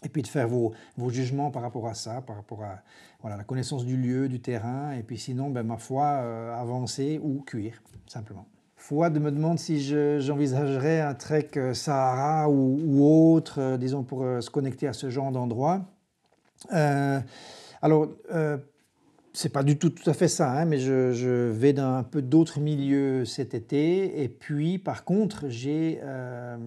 et puis de faire vos jugements par rapport à ça, par rapport à voilà, la connaissance du lieu, du terrain, et puis sinon, ben, ma foi, avancer ou cuire, simplement. Fouad me demande si j'envisagerais un trek Sahara ou autre, disons pour se connecter à ce genre d'endroit. Alors, c'est pas du tout à fait ça, hein, mais je vais dans un peu d'autres milieux cet été. Et puis, par contre, j'ai un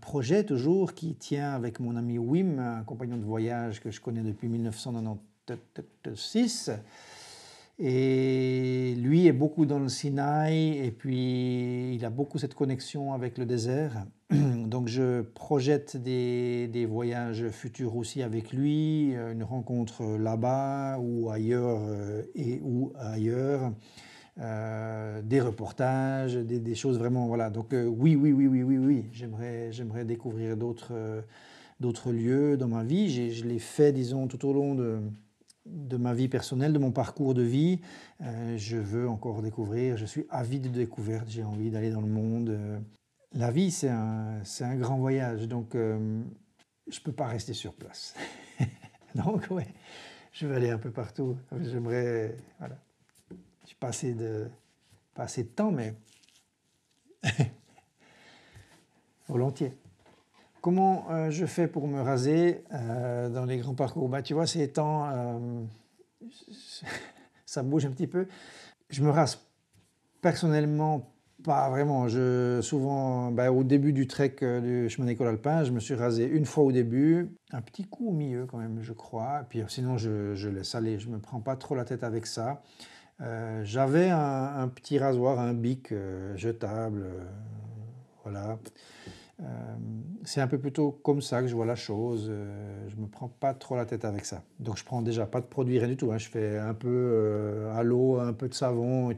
projet toujours qui tient avec mon ami Wim, un compagnon de voyage que je connais depuis 1996. Et lui est beaucoup dans le Sinaï et puis il a beaucoup cette connexion avec le désert. Donc je projette des voyages futurs aussi avec lui, une rencontre là-bas ou ailleurs des reportages, des choses vraiment, voilà. Donc oui, j'aimerais découvrir d'autres lieux dans ma vie. Je l'ai fait, disons, tout au long de ma vie personnelle, de mon parcours de vie. Je veux encore découvrir, je suis avide de découvertes, j'ai envie d'aller dans le monde. La vie, c'est un grand voyage, donc je ne peux pas rester sur place. Donc ouais, je vais aller un peu partout. J'aimerais, voilà, j'ai pas assez de temps, mais volontiers. Comment je fais pour me raser dans les grands parcours? Bah, tu vois, ces temps, ça bouge un petit peu. Je me rase personnellement pas vraiment. Souvent, bah, au début du trek du chemin d'école alpin, je me suis rasé une fois au début, un petit coup au milieu quand même, je crois. Puis sinon, je laisse aller. Je ne me prends pas trop la tête avec ça. J'avais un petit rasoir, un bic jetable, voilà. C'est un peu plutôt comme ça que je vois la chose. Je ne me prends pas trop la tête avec ça. Donc je prends déjà pas de produit, rien du tout, hein. Je fais un peu à l'eau, un peu de savon,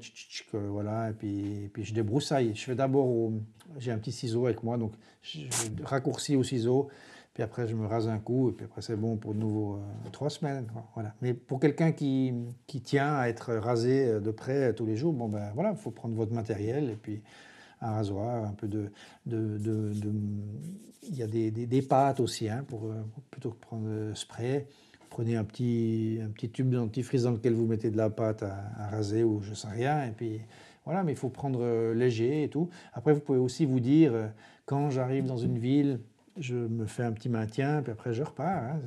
voilà, et puis je débroussaille. Je fais d'abord, j'ai un petit ciseau avec moi, donc je raccourcis au ciseau, puis après je me rase un coup, et puis après c'est bon pour de nouveau 3 semaines. Voilà. Mais pour quelqu'un qui tient à être rasé de près tous les jours, bon ben voilà, il faut prendre votre matériel et puis un rasoir, un peu il y a des pâtes aussi, hein, plutôt que prendre spray. Prenez un petit tube de dentifrice dans lequel vous mettez de la pâte à raser ou je sais rien. Et puis voilà, mais il faut prendre léger et tout. Après, vous pouvez aussi vous dire, quand j'arrive dans une ville, je me fais un petit maintien, puis après je repars. Hein,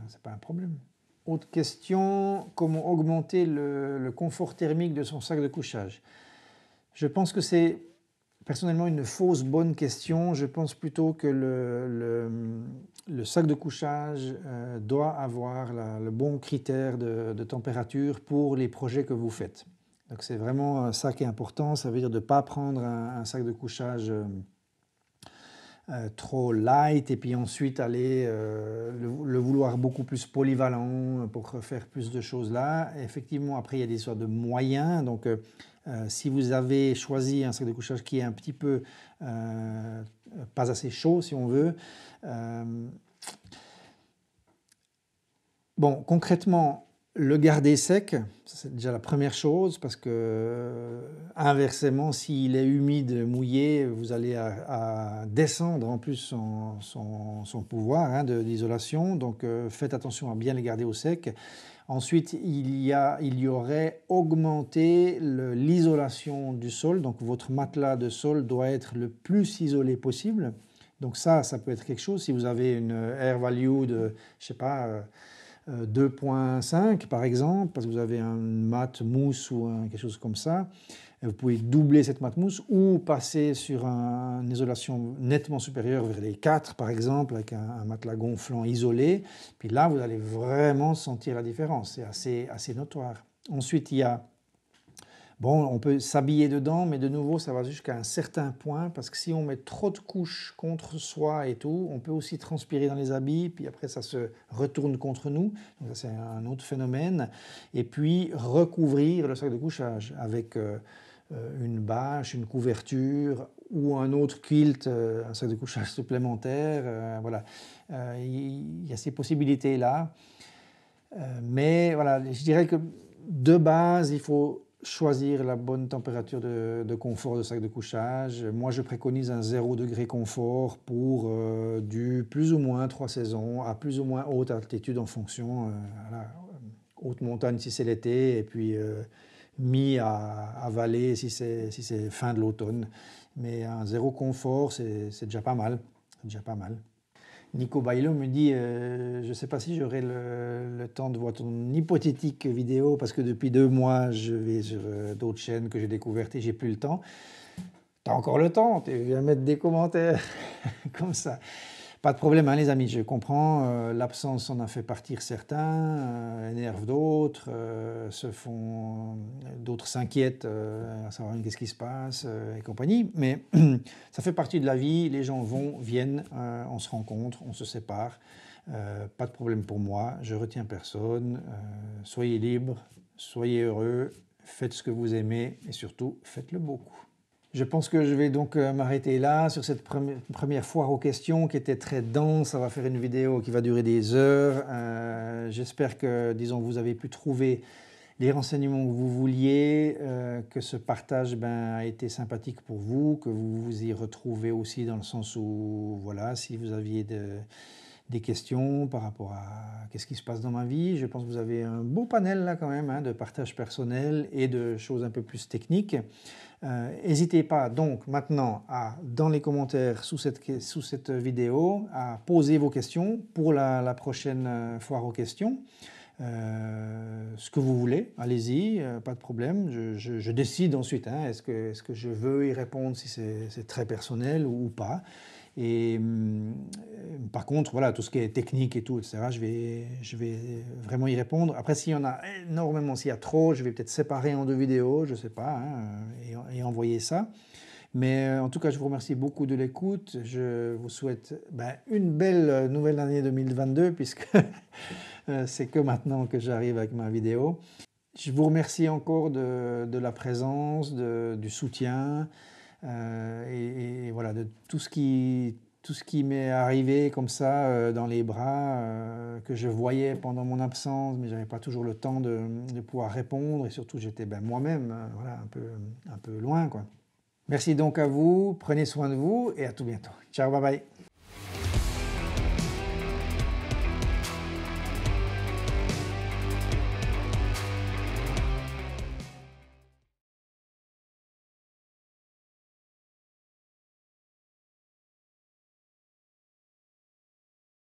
c'est pas un problème. Autre question, comment augmenter le confort thermique de son sac de couchage? Je pense que c'est personnellement une fausse bonne question. Je pense plutôt que le sac de couchage doit avoir le bon critère de température pour les projets que vous faites. Donc c'est vraiment ça qui est important. Ça veut dire de ne pas prendre un sac de couchage trop light et puis ensuite aller le vouloir beaucoup plus polyvalent pour faire plus de choses là. Et effectivement, après, il y a des sortes de moyens. Donc, si vous avez choisi un sac de couchage qui est un petit peu pas assez chaud, si on veut, bon, concrètement, le garder sec, c'est déjà la première chose, parce que inversement, s'il est humide, mouillé, vous allez à descendre en plus son pouvoir hein, d'isolation. Donc faites attention à bien les garder au sec. Ensuite, il y aurait augmenté l'isolation du sol. Donc votre matelas de sol doit être le plus isolé possible. Donc ça peut être quelque chose. Si vous avez une air value de, je sais pas, 2,5 par exemple, parce que vous avez une mat mousse ou quelque chose comme ça, vous pouvez doubler cette mat mousse ou passer sur une isolation nettement supérieure vers les 4 par exemple, avec un matelas gonflant isolé. Puis là, vous allez vraiment sentir la différence, c'est assez notoire. Ensuite, il y a bon, on peut s'habiller dedans, mais de nouveau, ça va jusqu'à un certain point, parce que si on met trop de couches contre soi et tout, on peut aussi transpirer dans les habits, puis après ça se retourne contre nous, donc ça c'est un autre phénomène. Et puis recouvrir le sac de couchage avec une bâche, une couverture ou un autre quilt, un sac de couchage supplémentaire, voilà. Il y a ces possibilités-là, mais voilà, je dirais que de base, il faut choisir la bonne température de confort de sac de couchage. Moi, je préconise un 0 degré confort pour du plus ou moins 3 saisons à plus ou moins haute altitude en fonction, voilà, haute montagne si c'est l'été et puis mi à vallée si c'est fin de l'automne. Mais un 0 confort, c'est déjà pas mal. C'est déjà pas mal. Nico Bailo me dit je ne sais pas si j'aurai le temps de voir ton hypothétique vidéo parce que depuis 2 mois, je vais sur d'autres chaînes que j'ai découvertes et j'ai plus le temps. Tu as encore le temps, tu viens mettre des commentaires comme ça. Pas de problème, hein, les amis, je comprends. L'absence en a fait partir certains, énerve d'autres, d'autres s'inquiètent à savoir qu'est-ce qui se passe et compagnie. Mais ça fait partie de la vie. Les gens vont, viennent, on se rencontre, on se sépare. Pas de problème pour moi. Je retiens personne. Soyez libres, soyez heureux, faites ce que vous aimez et surtout faites-le beaucoup. Je pense que je vais donc m'arrêter là sur cette première foire aux questions qui était très dense. Ça va faire une vidéo qui va durer des heures. J'espère que, disons, vous avez pu trouver les renseignements que vous vouliez, que ce partage a été sympathique pour vous, que vous vous y retrouvez aussi dans le sens où, voilà, si vous aviez des questions par rapport à qu'est-ce qui se passe dans ma vie. Je pense que vous avez un beau panel là quand même de partage personnel et de choses un peu plus techniques. N'hésitez pas donc maintenant dans les commentaires sous cette vidéo à poser vos questions pour la prochaine foire aux questions. Ce que vous voulez, allez-y, pas de problème. Je décide ensuite, est-ce que je veux y répondre si c'est très personnel ou pas. Et par contre, voilà, tout ce qui est technique et tout, etc., je vais vraiment y répondre. Après, s'il y en a énormément, s'il y a trop, je vais peut-être séparer en 2 vidéos, je ne sais pas, et envoyer ça. Mais en tout cas, je vous remercie beaucoup de l'écoute. Je vous souhaite une belle nouvelle année 2022, puisque c'est que maintenant que j'arrive avec ma vidéo. Je vous remercie encore de la présence, du soutien. Et voilà, de tout ce qui m'est arrivé comme ça dans les bras, que je voyais pendant mon absence, mais je n'avais pas toujours le temps de pouvoir répondre, et surtout j'étais moi-même voilà, un peu loin, quoi. Merci donc à vous, prenez soin de vous et à tout bientôt. Ciao, bye bye.